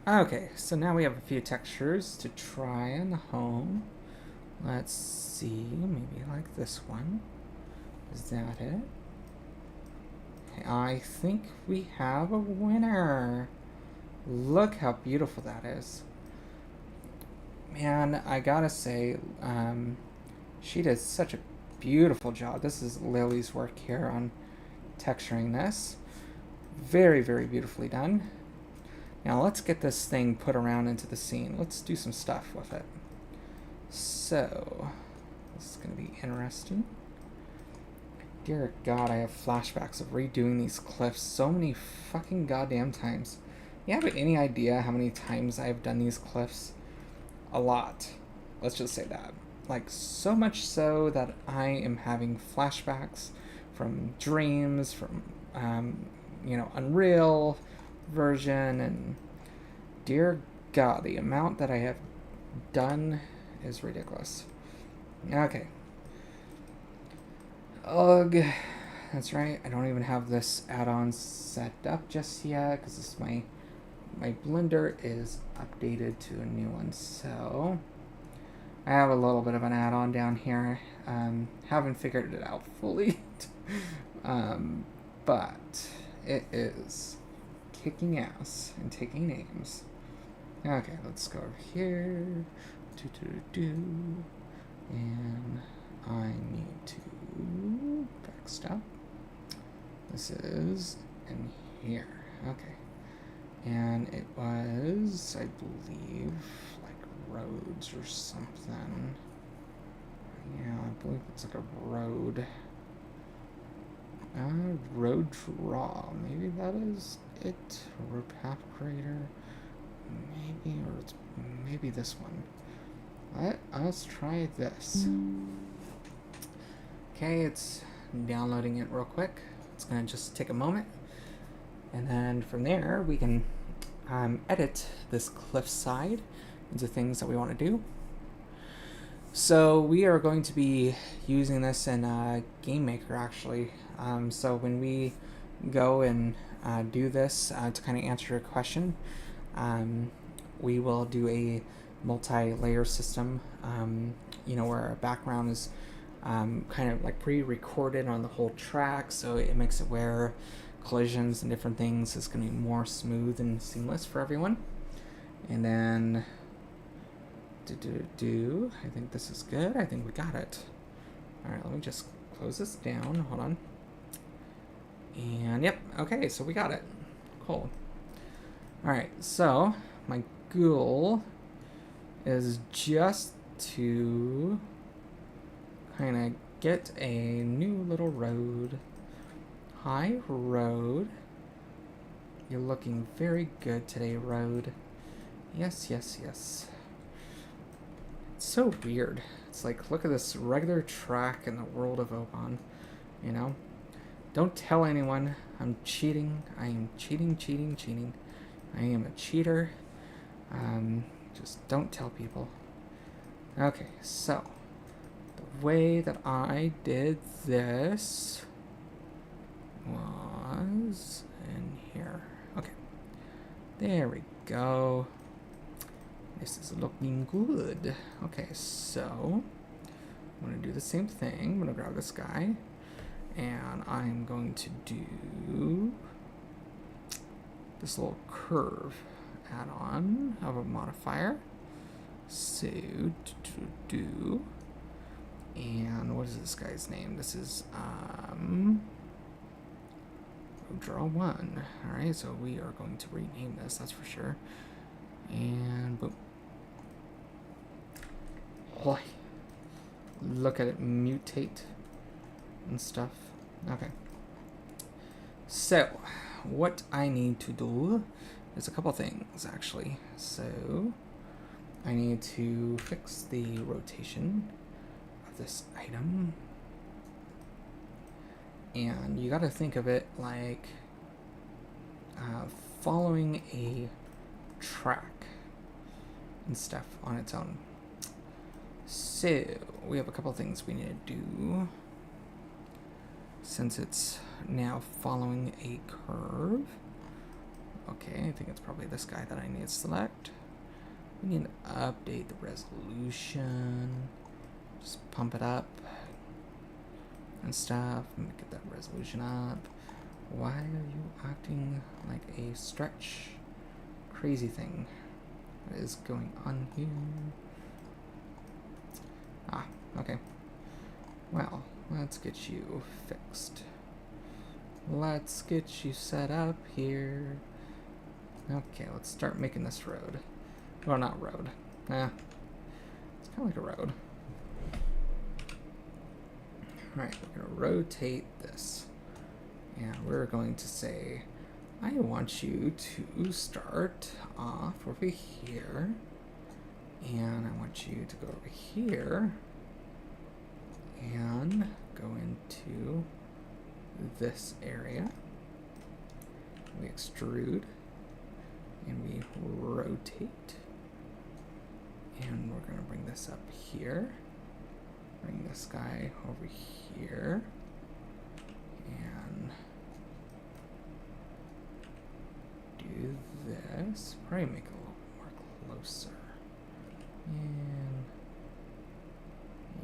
Okay, so now we have a few textures to try in the home. Let's see, maybe like this one. Is that it? I think we have a winner. Look how beautiful that is. Man, I gotta say, she did such a beautiful job. This is Lily's work here on texturing this. Very, very beautifully done. Now let's get this thing put around into the scene. Let's do some stuff with it. So, this is going to be interesting. Dear God, I have flashbacks of redoing these cliffs so many fucking goddamn times. You have any idea how many times I've done these cliffs? A lot. Let's just say that. Like, so much so that I am having flashbacks from dreams, from, you know, Unreal version, and dear God, the amount that I have done is ridiculous. Okay. Ugh. That's right, I don't even have this add-on set up just yet, because this is my Blender is updated to a new one, so I have a little bit of an add-on down here. Haven't figured it out fully, but it is kicking ass and taking names. Okay, let's go over here. And I need to backstop. This is in here. Okay. And it was, I believe, like roads or something. Yeah, I believe it's like a road. Road draw. Maybe that is it. Road path creator. Maybe, or it's maybe this one. Let's try this. Okay, it's downloading it real quick. It's gonna just take a moment. And then from there, we can edit this cliffside into things that we want to do. So we are going to be using this in Game Maker, actually. So when we go and do this to kind of answer your question, we will do a multi-layer system, you know, where our background is kind of like pre-recorded on the whole track, so it makes it where collisions and different things is going to be more smooth and seamless for everyone. And then I think this is good. I think we got it. All right, let me just close this down. Hold on. And yep, okay, so we got it. Cool. All right, so my goal is just to kind of get a new little road. Hi, road. You're looking very good today, road. Yes, yes, yes. It's so weird. It's like, look at this regular track in the world of Oban, you know? Don't tell anyone. I'm cheating. I am cheating. I am a cheater. Just don't tell people. Okay, so the way that I did this was in here. Okay, there we go. This is looking good. Okay, so I'm gonna do the same thing. I'm gonna grab this guy, and I'm going to do this little curve add-on of a modifier. So, and what is this guy's name? This is, draw one. Alright, so we are going to rename this, that's for sure. And boom. Boy. Look at it mutate and stuff. Okay. So, what I need to do is a couple things, actually. So, I need to fix the rotation of this item. And you gotta think of it like following a track and stuff on its own. So, we have a couple things we need to do. Since it's now following a curve. Okay, I think it's probably this guy that I need to select. We need to update the resolution. Just pump it up and stuff. Let me get that resolution up. Why are you acting like a stretch? Crazy thing. What is going on here? Ah, okay. Well, let's get you fixed. Let's get you set up here. Okay, let's start making this road. Well, not road. It's kind of like a road. Alright, we're going to rotate this. And we're going to say, I want you to start off over here. And I want you to go over here. And go into this area. We extrude. And we rotate. And we're going to bring this up here. Bring this guy over here. And do this. Probably make it a little more closer. And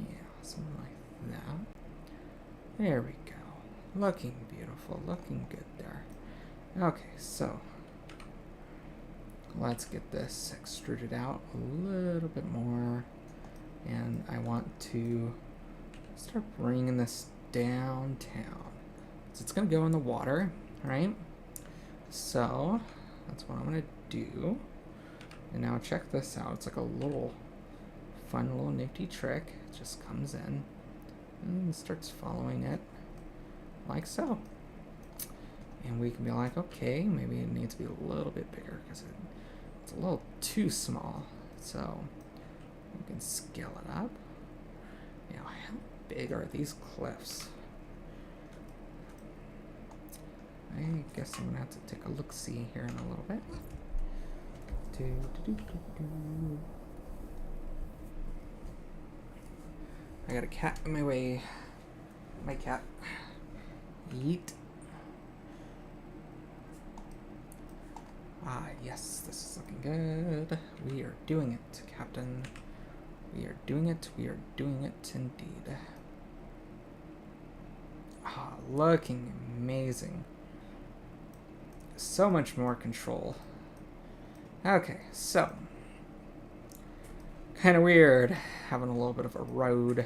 yeah, something like that. There we go. Looking beautiful. Looking good there. Okay, so let's get this extruded out a little bit more. And I want to start bringing this downtown. So it's going to go in the water, right? So that's what I'm going to do. And now check this out. It's like a little fun little nifty trick. It just comes in and starts following it like so. And we can be like, okay, maybe it needs to be a little bit bigger because it's a little too small. So we can scale it up. Now, how big are these cliffs? I guess I'm gonna have to take a look-see here in a little bit. I got a cat in my way. My cat. Yeet. Ah, yes, this is looking good. We are doing it, Captain. We are doing it. We are doing it indeed. Ah, looking amazing. So much more control. Okay, so. Kind of weird having a little bit of a road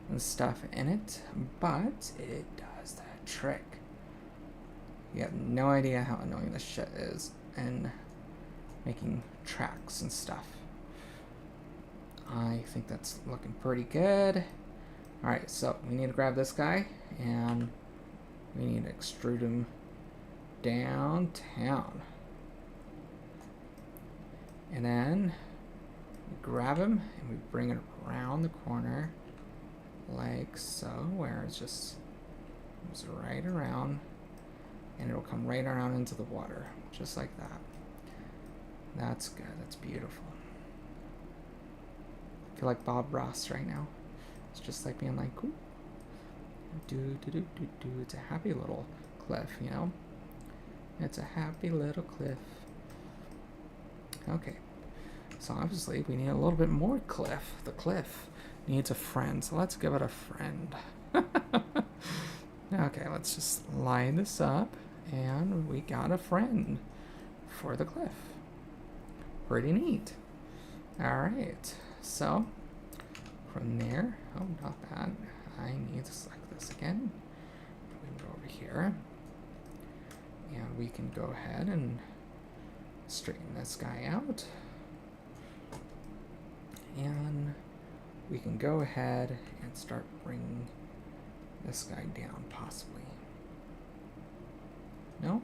and stuff in it, but it does that trick. You have no idea how annoying this shit is and making tracks and stuff. I think that's looking pretty good. Alright, so we need to grab this guy and we need to extrude him downtown. And then we grab him and we bring it around the corner like so, where it's just comes right around, and it'll come right around into the water, just like that. That's good. That's beautiful. I feel like Bob Ross right now. It's just like being like, ooh, do. It's a happy little cliff, you know? It's a happy little cliff. Okay. So obviously we need a little bit more cliff. The cliff needs a friend. So let's give it a friend. Okay, let's just line this up. And we got a friend for the cliff. Pretty neat. Alright. So from there, oh, not bad. I need to select this again. We can go over here. And we can go ahead and straighten this guy out. And we can go ahead and start bringing this guy down, possibly. No?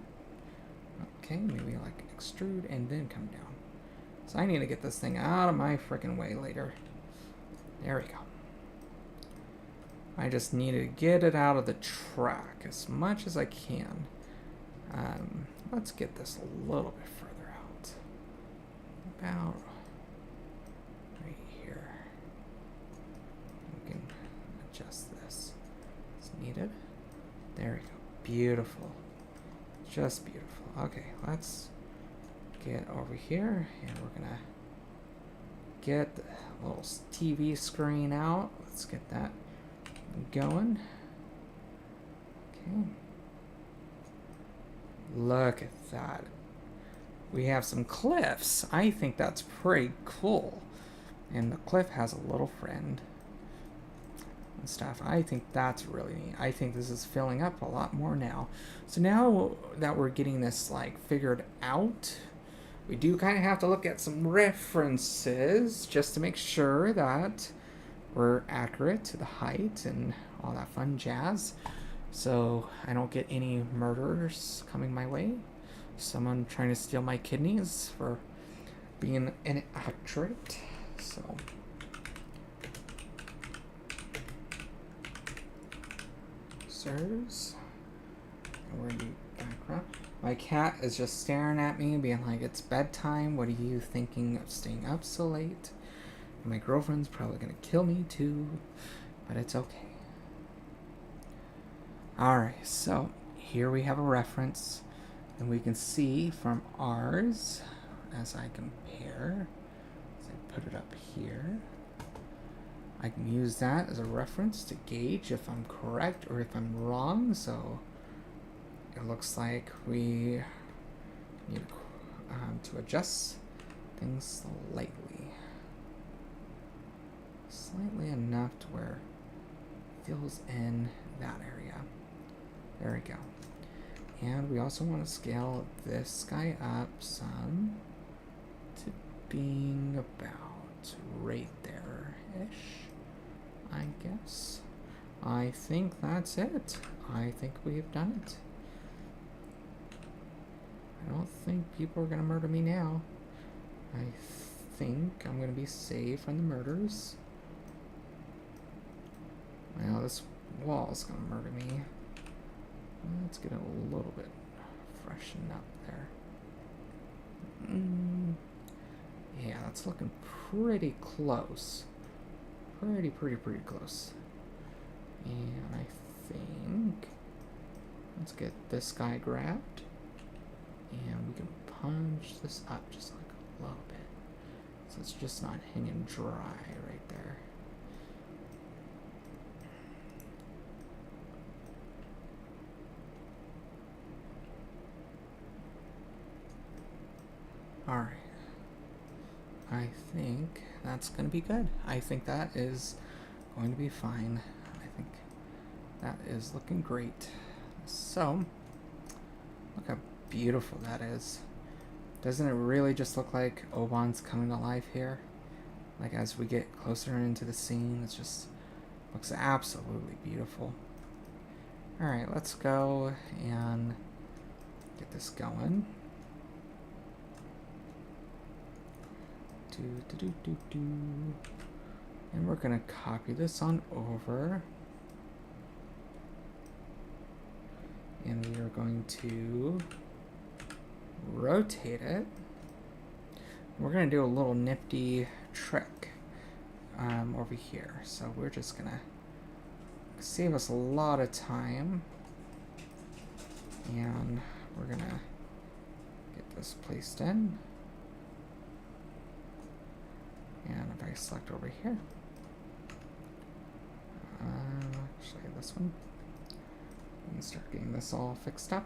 Okay, maybe like extrude and then come down. So I need to get this thing out of my freaking way later. There we go. I just need to get it out of the track as much as I can. Let's get this a little bit further out. About right here. We can adjust this as needed. There we go. Beautiful. Just beautiful. Okay, let's get over here and we're gonna get the little TV screen out. Let's get that going. Okay. Look at that. We have some cliffs. I think that's pretty cool. And the cliff has a little friend and stuff. I think that's really neat. I think this is filling up a lot more now. So now that we're getting this like figured out, we do kind of have to look at some references just to make sure that we're accurate to the height and all that fun jazz. So I don't get any murderers coming my way. Someone trying to steal my kidneys for being inaccurate. So sirs, where are you background? My cat is just staring at me, being like, it's bedtime. What are you thinking of staying up so late? And my girlfriend's probably gonna kill me too, but it's okay. Alright, so here we have a reference, and we can see from ours, as I compare, as I put it up here, I can use that as a reference to gauge if I'm correct or if I'm wrong. So it looks like we need to adjust things slightly enough to where it fills in that area. There we go. And we also want to scale this guy up some to being about right there-ish, I guess. I think that's it. I think we've done it. I don't think people are going to murder me now. I think I'm going to be safe from the murders. Well, this wall's going to murder me. Let's get it a little bit freshened up there. Yeah, that's looking pretty close. Pretty close. And I think let's get this guy grabbed. And we can punch this up just like a little bit. So it's just not hanging dry right there. Alright. I think that's going to be good. I think that is going to be fine. I think that is looking great. So, look how beautiful that is. Doesn't it really just look like Oban's coming to life here? Like as we get closer into the scene, it just looks absolutely beautiful. Alright, let's go and get this going. And we're gonna copy this on over. And we are going to rotate it. We're going to do a little nifty trick over here. So we're just going to save us a lot of time. And we're going to get this placed in. And if I select over here, actually this one, and start getting this all fixed up.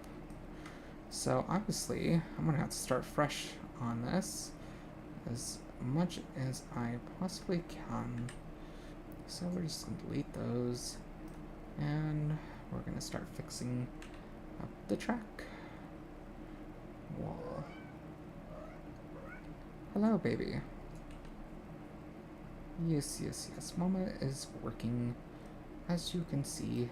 So obviously, I'm gonna have to start fresh on this as much as I possibly can. So we're just gonna delete those, and we're gonna start fixing up the track wall. Hello, baby. Yes, yes, yes. Mama is working, as you can see.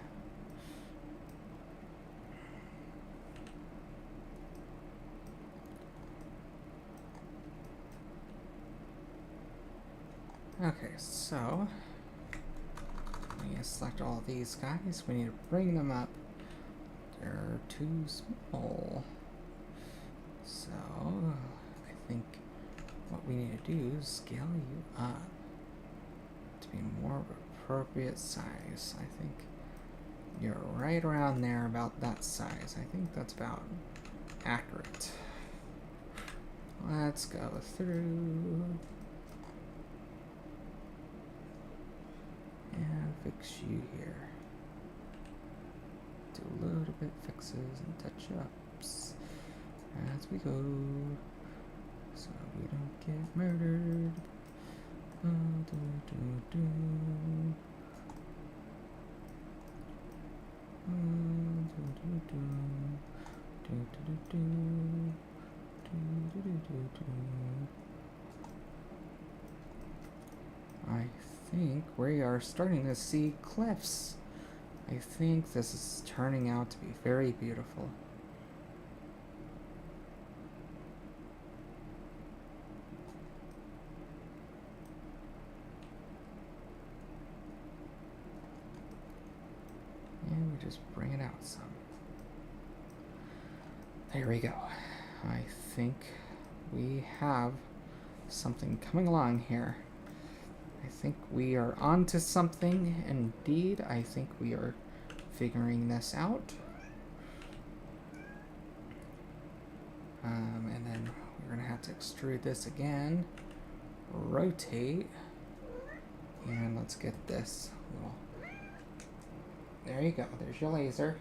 Okay, so we need to select all these guys. We need to bring them up. They're too small. So I think what we need to do is scale you up to be more of an appropriate size. I think you're right around there, about that size. I think that's about accurate. Let's go through and fix you here. Do a little bit fixes and touch-ups as we go, so we don't get murdered. I think we are starting to see cliffs. I think this is turning out to be very beautiful. And we just bring it out some. There we go. I think we have something coming along here. I think we are onto something. Indeed, I think we are figuring this out. And then we're going to have to extrude this again. Rotate. And let's get this little... There you go. There's your laser.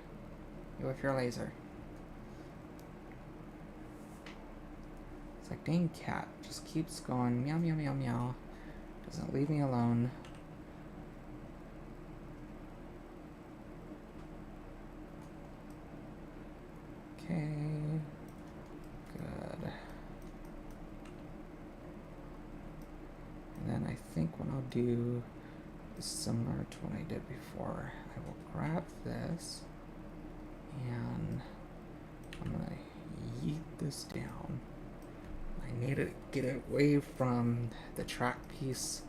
You with your laser. It's like, dang cat. Just keeps going meow, meow, meow, meow. Doesn't leave me alone. Okay. Good. And then I think what I'll do is similar to what I did before. I will grab this and I'm gonna yeet this down. I need to get it away from the track piece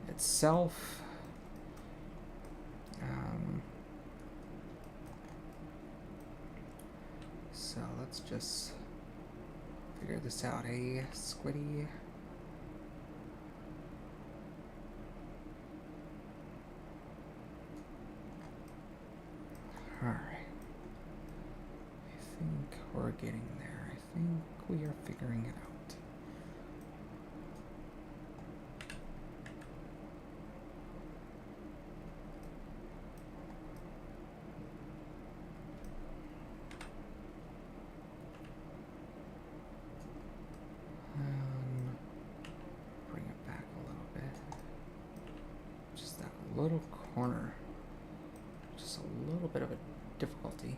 itself. So let's just figure this out, eh, Squiddy? Alright. I think we're getting there. I think we are figuring it out. Bring it back a little bit. Just that little corner. Just a little bit of a difficulty.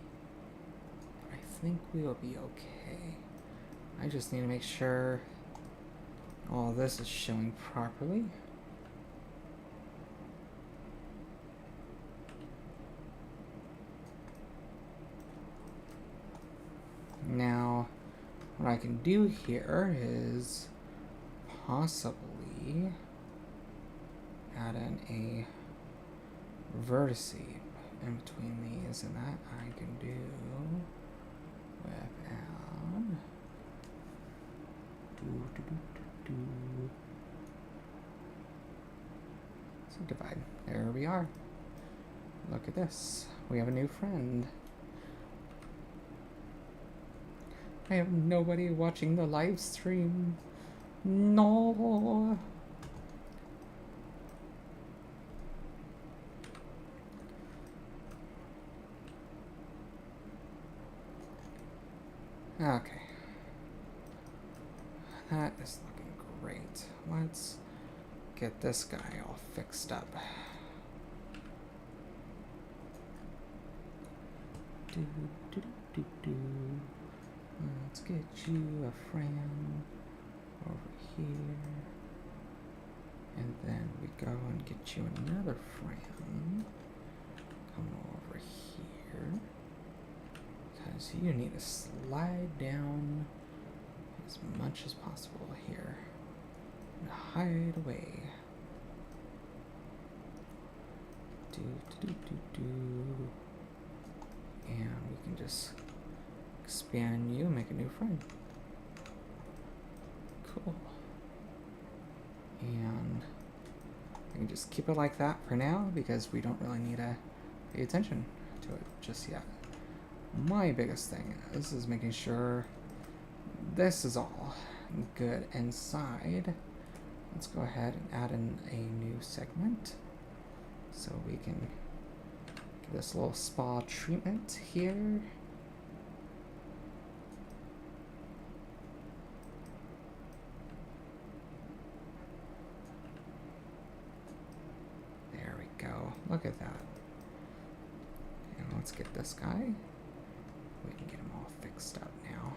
But I think we will be okay. I just need to make sure all this is showing properly. Now, what I can do here is possibly add in a vertice. in between these, and that I can do without. So divide. There we are. Look at this. We have a new friend. I have nobody watching the live stream. No. Okay. That is looking great. Let's get this guy all fixed up. Let's get you a friend over here. And then we go and get you another friend. Come over here. Because you need to slide down as much as possible here. And hide away. And we can just expand you and make a new friend. Cool. And I can just keep it like that for now because we don't really need to pay attention to it just yet. My biggest thing is making sure this is all good inside. Let's go ahead and add in a new segment so we can get this little spa treatment here. There we go. Look at that. And let's get this guy. We can get him all fixed up now.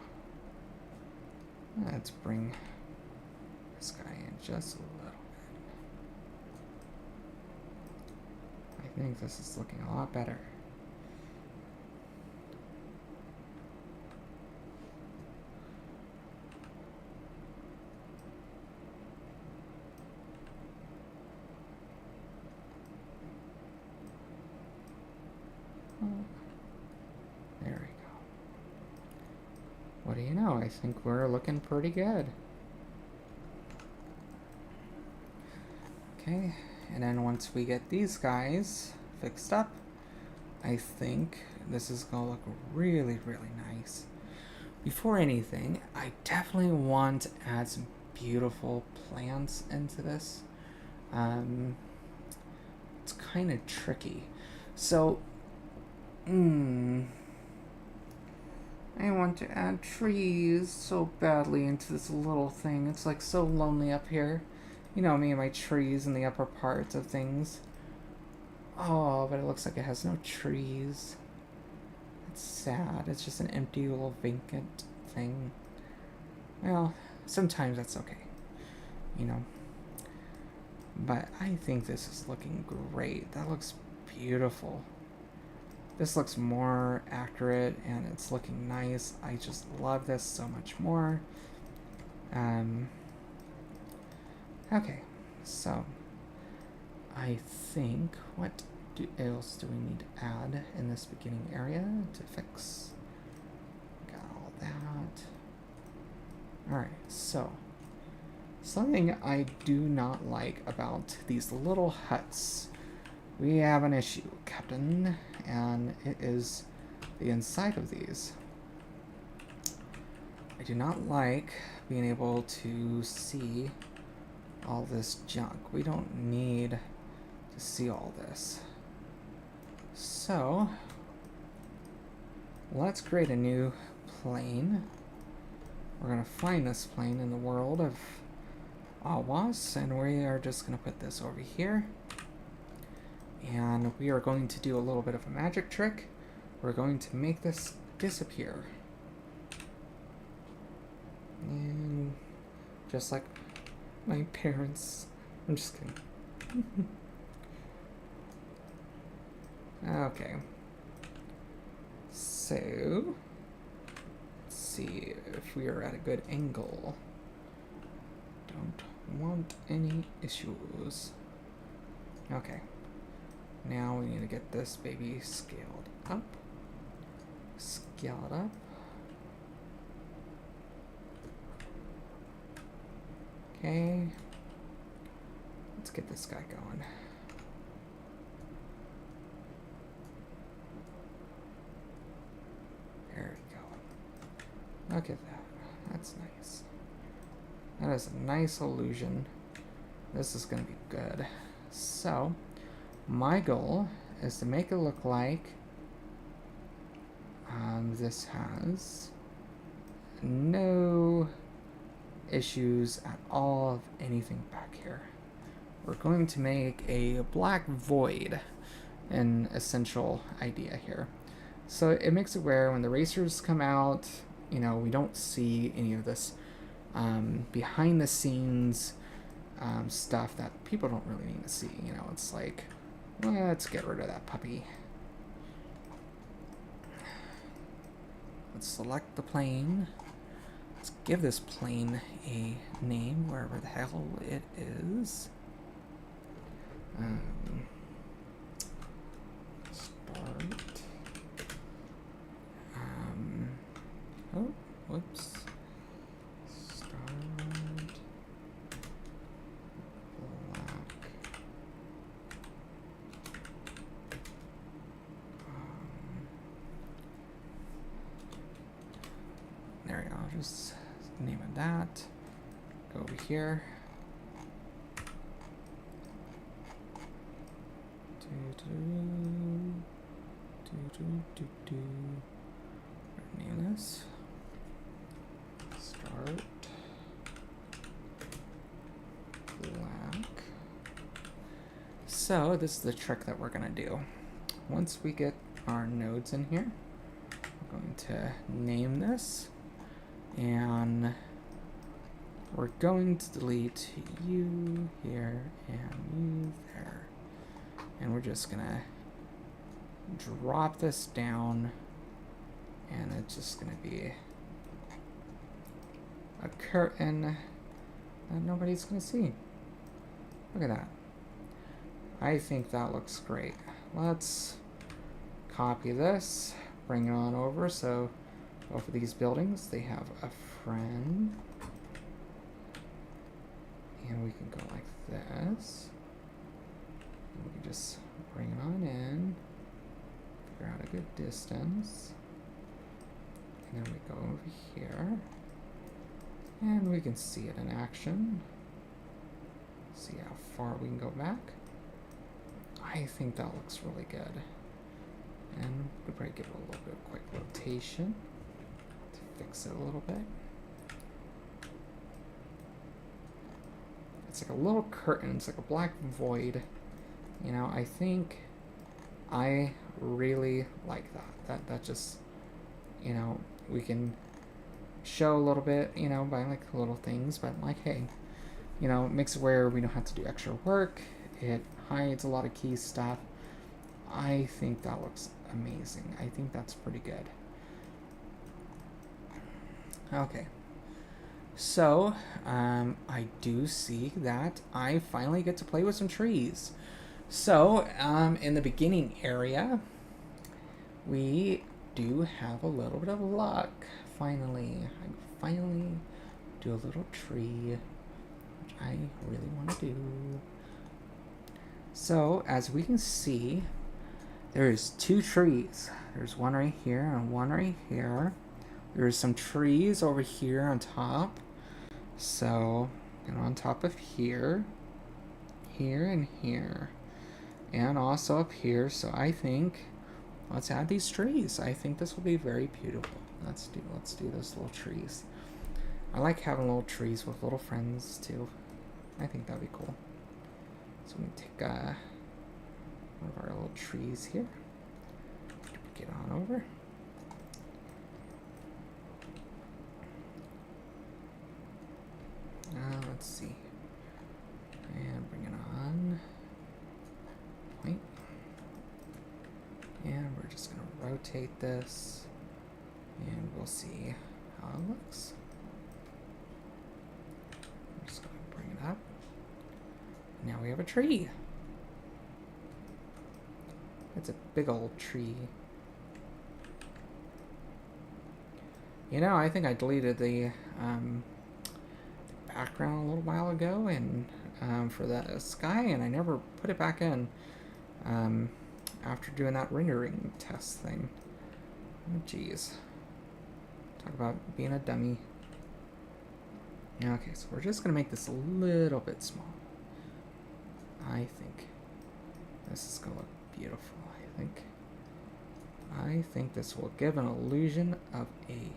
Let's bring this guy in just a little bit. I think this is looking a lot better. There we go. What do you know? I think we're looking pretty good. Okay, and then once we get these guys fixed up, I think this is gonna look really, really nice. Before anything, I definitely want to add some beautiful plants into this. It's kind of tricky. So, I want to add trees so badly into this little thing. It's like so lonely up here. You know me and my trees in the upper parts of things. Oh, but it looks like it has no trees. It's sad. It's just an empty little vacant thing. Well, sometimes that's okay. You know. But I think this is looking great. That looks beautiful. This looks more accurate and it's looking nice. I just love this so much more. Okay, so I think what else do we need to add in this beginning area to fix? Got all that. Alright, so something I do not like about these little huts. We have an issue, Captain, and it is the inside of these. I do not like being able to see all this junk. We don't need to see all this. So, let's create a new plane. We're going to find this plane in the world of Awas, and we are just going to put this over here. And we are going to do a little bit of a magic trick. We're going to make this disappear. And just like my parents. I'm just kidding. Okay. So, let's see if we are at a good angle. Don't want any issues. Okay. Now we need to get this baby scaled up. Scale it up. Okay. Let's get this guy going. There we go. Look at that. That's nice. That is a nice illusion. This is going to be good. So, my goal is to make it look like this has no issues at all of anything back here. We're going to make a black void an essential idea here. So it makes it where when the racers come out, you know, we don't see any of this behind the scenes stuff that people don't really need to see. You know, it's like, let's get rid of that puppy. Let's select the plane. Let's give this plane a name, wherever the hell it is. Start. Oh, whoops. Start. Black. There we go. Just name it that. Go over here. Name this. Start. Black. So this is the trick that we're gonna do. Once we get our nodes in here, we're going to name this, and we're going to delete you here and you there. And we're just gonna drop this down, and it's just gonna be a curtain that nobody's gonna see. Look at that. I think that looks great. Let's copy this, bring it on over, so both of these buildings, they have a friend. And we can go like this. And we can just bring it on in, figure out a good distance. And then we go over here. And we can see it in action. See how far we can go back. I think that looks really good. And we'll probably give it a little bit of quick rotation to fix it a little bit. It's like a little curtain, it's like a black void. You know, I think I really like that. That just, you know, we can show a little bit, you know, by like little things, but like, hey, you know, it makes it where we don't have to do extra work. It hides a lot of key stuff. I think that looks amazing. I think that's pretty good. Okay. So, I do see that I finally get to play with some trees. So, in the beginning area, we do have a little bit of luck. Finally, I finally do a little tree, which I really want to do. So, as we can see, there's two trees. There's one right here and one right here. There's some trees over here on top. So, and on top of here, here and here, and also up here. So I think let's add these trees. I think this will be very beautiful. Let's do those little trees. I like having little trees with little friends too. I think that'd be cool. So we take one of our little trees here. Get on over. Let's see. And bring it on. Point. And we're just going to rotate this. And we'll see how it looks. I'm just going to bring it up. Now we have a tree. It's a big old tree. You know, I think I deleted the background a little while ago and for the sky, and I never put it back in after doing that rendering test thing. Oh, jeez. Talk about being a dummy. Yeah, okay, so we're just going to make this a little bit small. I think this is going to look beautiful. I think this will give an illusion of a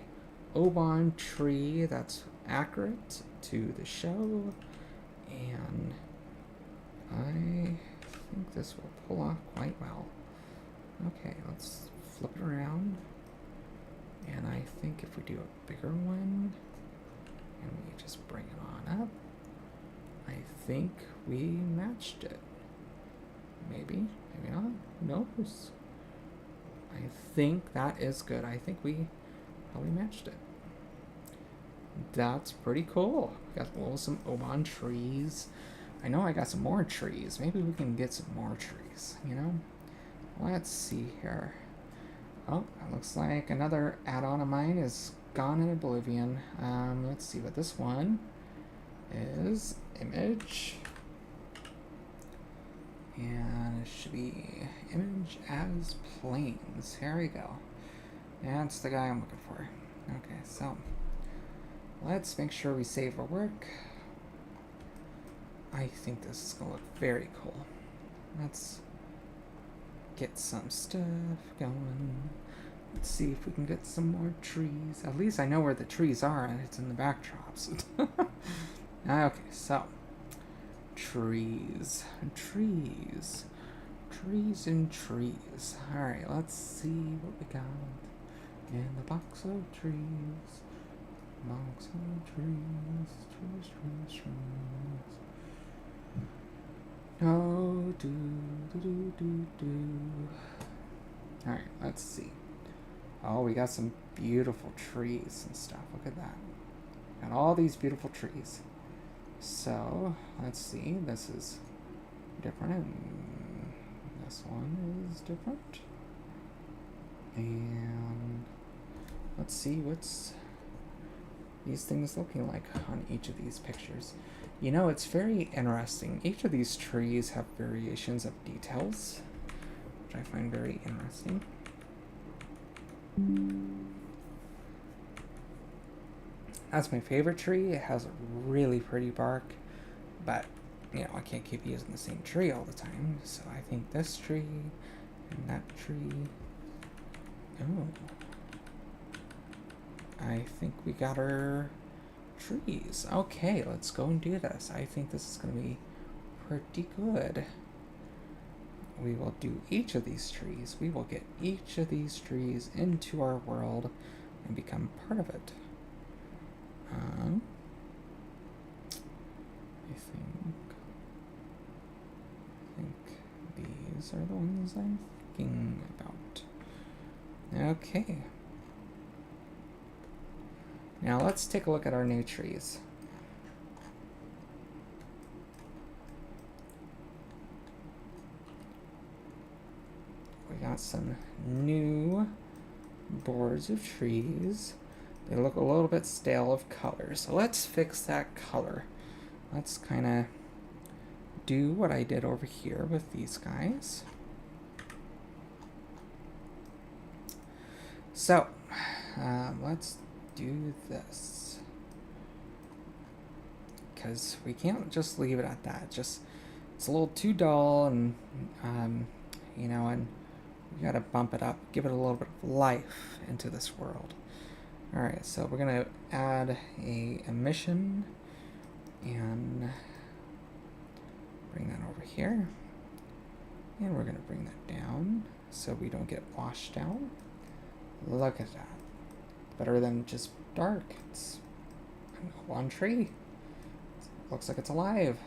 Oban tree that's accurate to the show, and I think this will pull off quite well. Okay, let's flip it around, and I think if we do a bigger one and we just bring it on up, I think we matched it. Maybe, maybe not, who knows? I think that is good. I think we probably matched it. That's pretty cool. Got some Oban trees. I know I got some more trees. Maybe we can get some more trees, you know? Let's see here. Oh, it looks like another add-on of mine is gone in oblivion. Let's see what this one is. Image. And it should be image as planes. Here we go. That's the guy I'm looking for. Okay, so let's make sure we save our work. I think this is going to look very cool. Let's get some stuff going. Let's see if we can get some more trees. At least I know where the trees are, and it's in the backdrops. Okay, so trees and trees and trees. Alright, let's see what we got in the box of trees. Box of trees. Oh, Alright, let's see. Oh, we got some beautiful trees and stuff. Look at that. Got all these beautiful trees. So, let's see. This is different, and this one is different. And let's see what's these things looking like on each of these pictures. You know, it's very interesting. Each of these trees have variations of details, which I find very interesting. That's my favorite tree. It has a really pretty bark, but you know, I can't keep using the same tree all the time. So I think this tree and that tree. Oh, I think we got our trees. Okay, let's go and do this. I think this is going to be pretty good. We will do each of these trees. We will get each of these trees into our world and become part of it. I think these are the ones I'm thinking about. Okay. Now let's take a look at our new trees. We got some new boards of trees. They look a little bit stale of color, so let's fix that color. Let's kind of do what I did over here with these guys. So, let's do this. Because we can't just leave it at that. Just, it's a little too dull, and, you know, and we gotta bump it up, give it a little bit of life into this world. Alright, so we're going to add a emission and bring that over here. And we're going to bring that down so we don't get washed out. Look at that. Better than just dark. It's one tree. Looks like it's alive.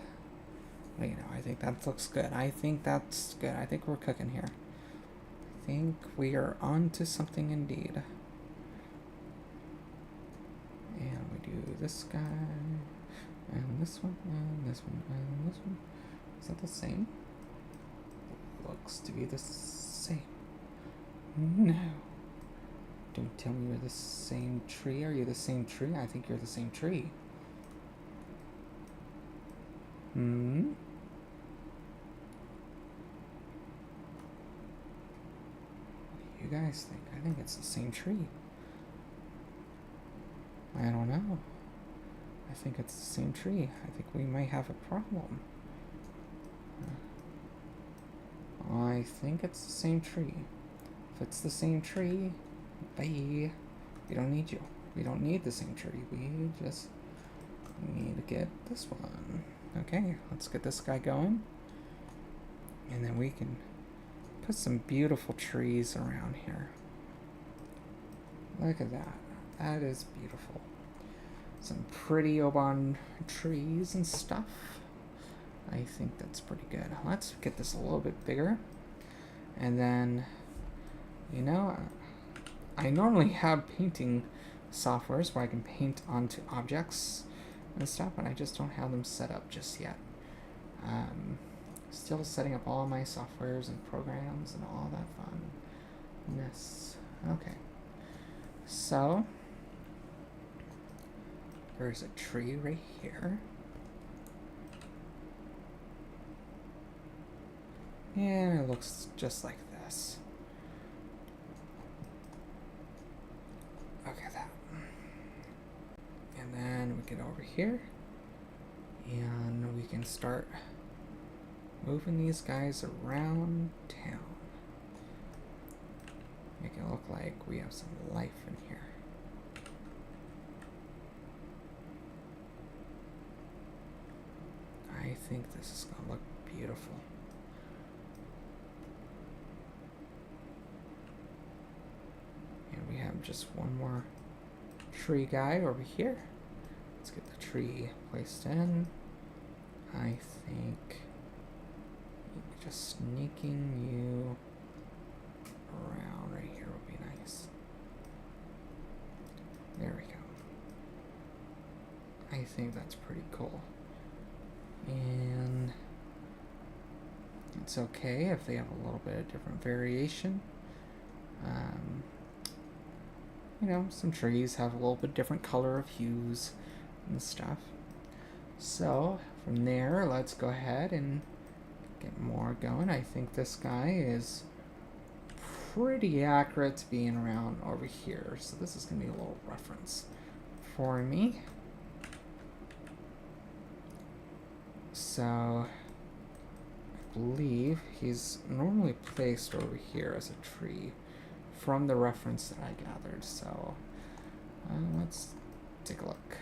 But, you know, I think that looks good. I think that's good. I think we're cooking here. I think we are on to something indeed. And we do this guy, and this one, and this one, and this one. Is that the same? Looks to be the same. No. Don't tell me you're the same tree. Are you the same tree? I think you're the same tree. Hmm? What do you guys think? I think it's the same tree. I don't know. I think it's the same tree. I think we might have a problem. I think it's the same tree. If it's the same tree, bye. We don't need you. We don't need the same tree. We just need to get this one. Okay, let's get this guy going. And then we can put some beautiful trees around here. Look at that. That is beautiful. Some pretty Oban trees and stuff. I think that's pretty good. Let's get this a little bit bigger. And then, you know, I normally have painting softwares where I can paint onto objects and stuff, but I just don't have them set up just yet. Still setting up all my softwares and programs and all that funness. Okay. So, there's a tree right here. And it looks just like this. Okay, that. And then we get over here. And we can start moving these guys around town. Make it look like we have some life in here. I think this is going to look beautiful. And we have just one more tree guy over here. Let's get the tree placed in. I think just sneaking you around right here would be nice. There we go. I think that's pretty cool. And it's okay if they have a little bit of different variation. You know, some trees have a little bit different color of hues and stuff. So from there, let's go ahead and get more going. I think this guy is pretty accurate to being around over here. So this is going to be a little reference for me. So I believe he's normally placed over here as a tree from the reference that I gathered. So let's take a look.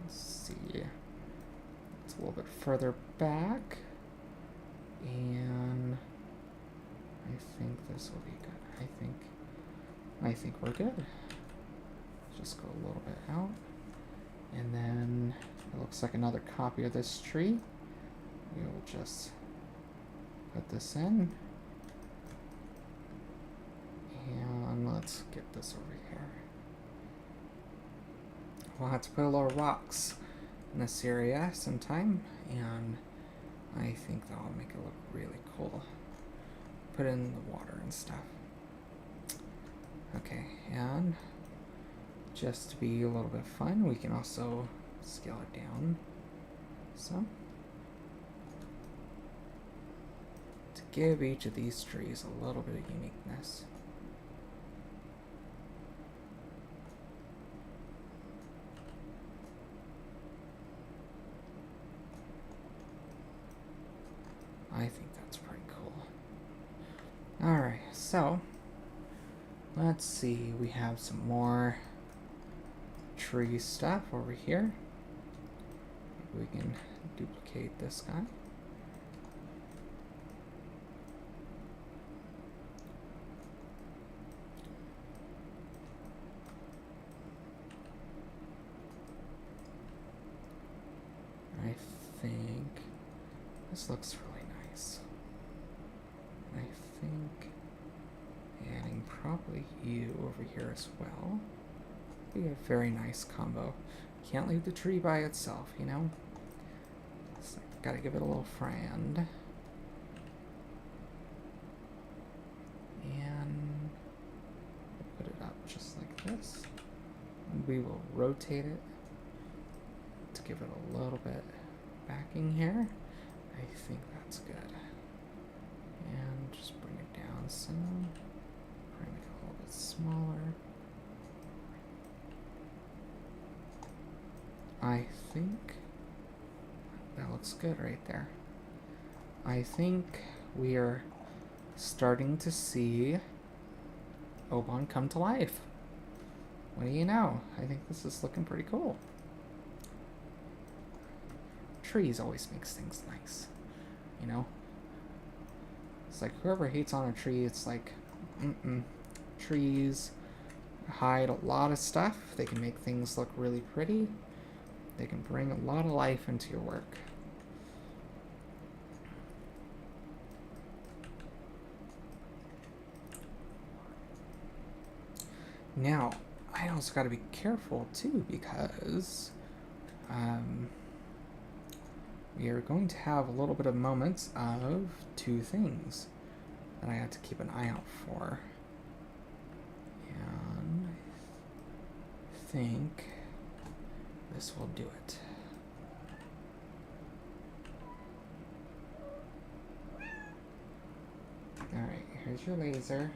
Let's see. It's a little bit further back. And I think this will be good. I think we're good. Let's just go a little bit out. And then it looks like another copy of this tree. We'll just put this in. And let's get this over here. We'll have to put a little rocks in this area sometime, and I think that'll make it look really cool. Put it in the water and stuff. Okay, and just to be a little bit fun, we can also scale it down. So, to give each of these trees a little bit of uniqueness. I think that's pretty cool. Alright, so let's see, we have some more tree stuff over here. Maybe we can duplicate this guy. I think this looks really nice. I think adding probably you over here as well would be a very nice combo. Can't leave the tree by itself, you know? So gotta give it a little friend. And we will rotate it to give it a little bit backing here. I think that's good. And just bring it down some. Bring it a little bit smaller. I think that looks good right there. I think we are starting to see Oban come to life. What do you know? I think this is looking pretty cool. Trees always makes things nice, you know? It's like whoever hates on a tree, it's like, trees hide a lot of stuff. They can make things look really pretty. They can bring a lot of life into your work. Now, I also got to be careful too, because we are going to have a little bit of moments of two things that I have to keep an eye out for. And I think this will do it. Alright, here's your laser.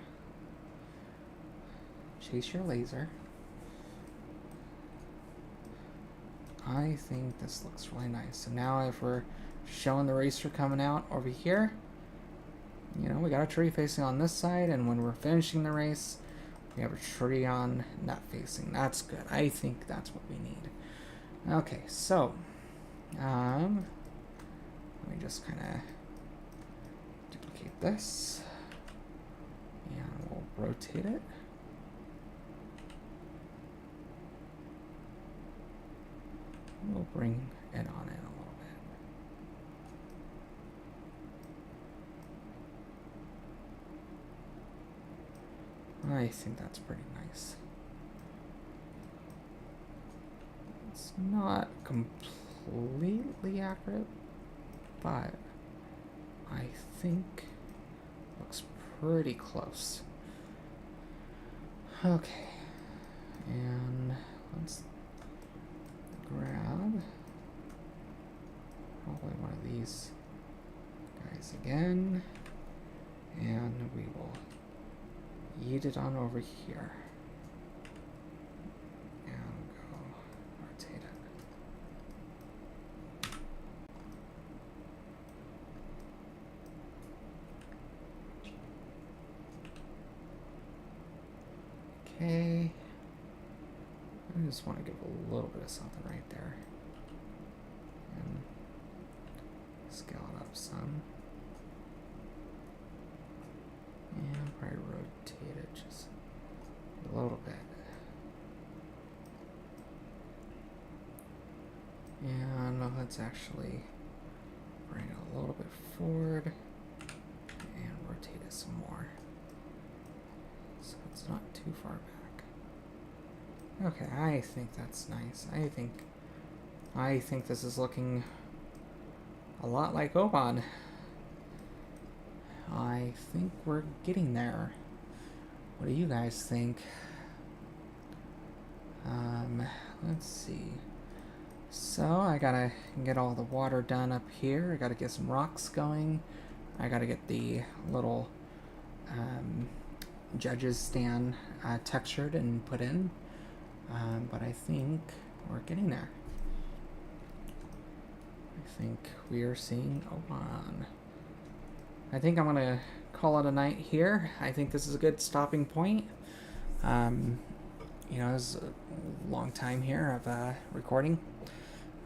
Chase your laser. I think this looks really nice. So now if we're showing the racer coming out over here, you know, we got a tree facing on this side, and when we're finishing the race, we have a tree on that facing. That's good. I think that's what we need. Okay, so let me just kind of duplicate this, and we'll rotate it. We'll bring it on in a little bit. I think that's pretty nice. It's not completely accurate, but I think it looks pretty close. Okay, and let's grab probably one of these guys again, and we will yeet it on over here and go rotate it. Okay. I just want to give a little bit of something right there. And scale it up some. And probably rotate it just a little bit. And let's actually bring it a little bit forward and rotate it some more, so it's not too far back. Okay, I think that's nice. I think this is looking a lot like Oban. I think we're getting there. What do you guys think? Let's see. So I gotta get all the water done up here. I gotta get some rocks going. I gotta get the little judges stand textured and put in. But I think we're getting there. I think we are seeing Oban. I think I'm gonna call it a night here. I think this is a good stopping point. You know, it's a long time here of recording.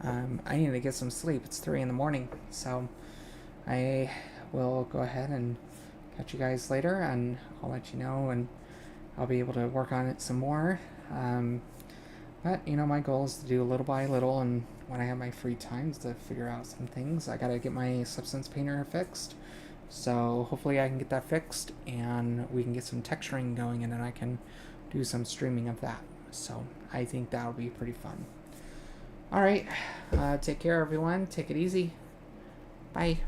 I need to get some sleep. It's 3 in the morning, so I will go ahead and catch you guys later, and I'll let you know, and I'll be able to work on it some more. But, you know, my goal is to do little by little, and when I have my free times to figure out some things. I gotta get my Substance Painter fixed, so hopefully I can get that fixed, and we can get some texturing going, and then I can do some streaming of that. So I think that'll be pretty fun. Alright, take care everyone, take it easy, bye.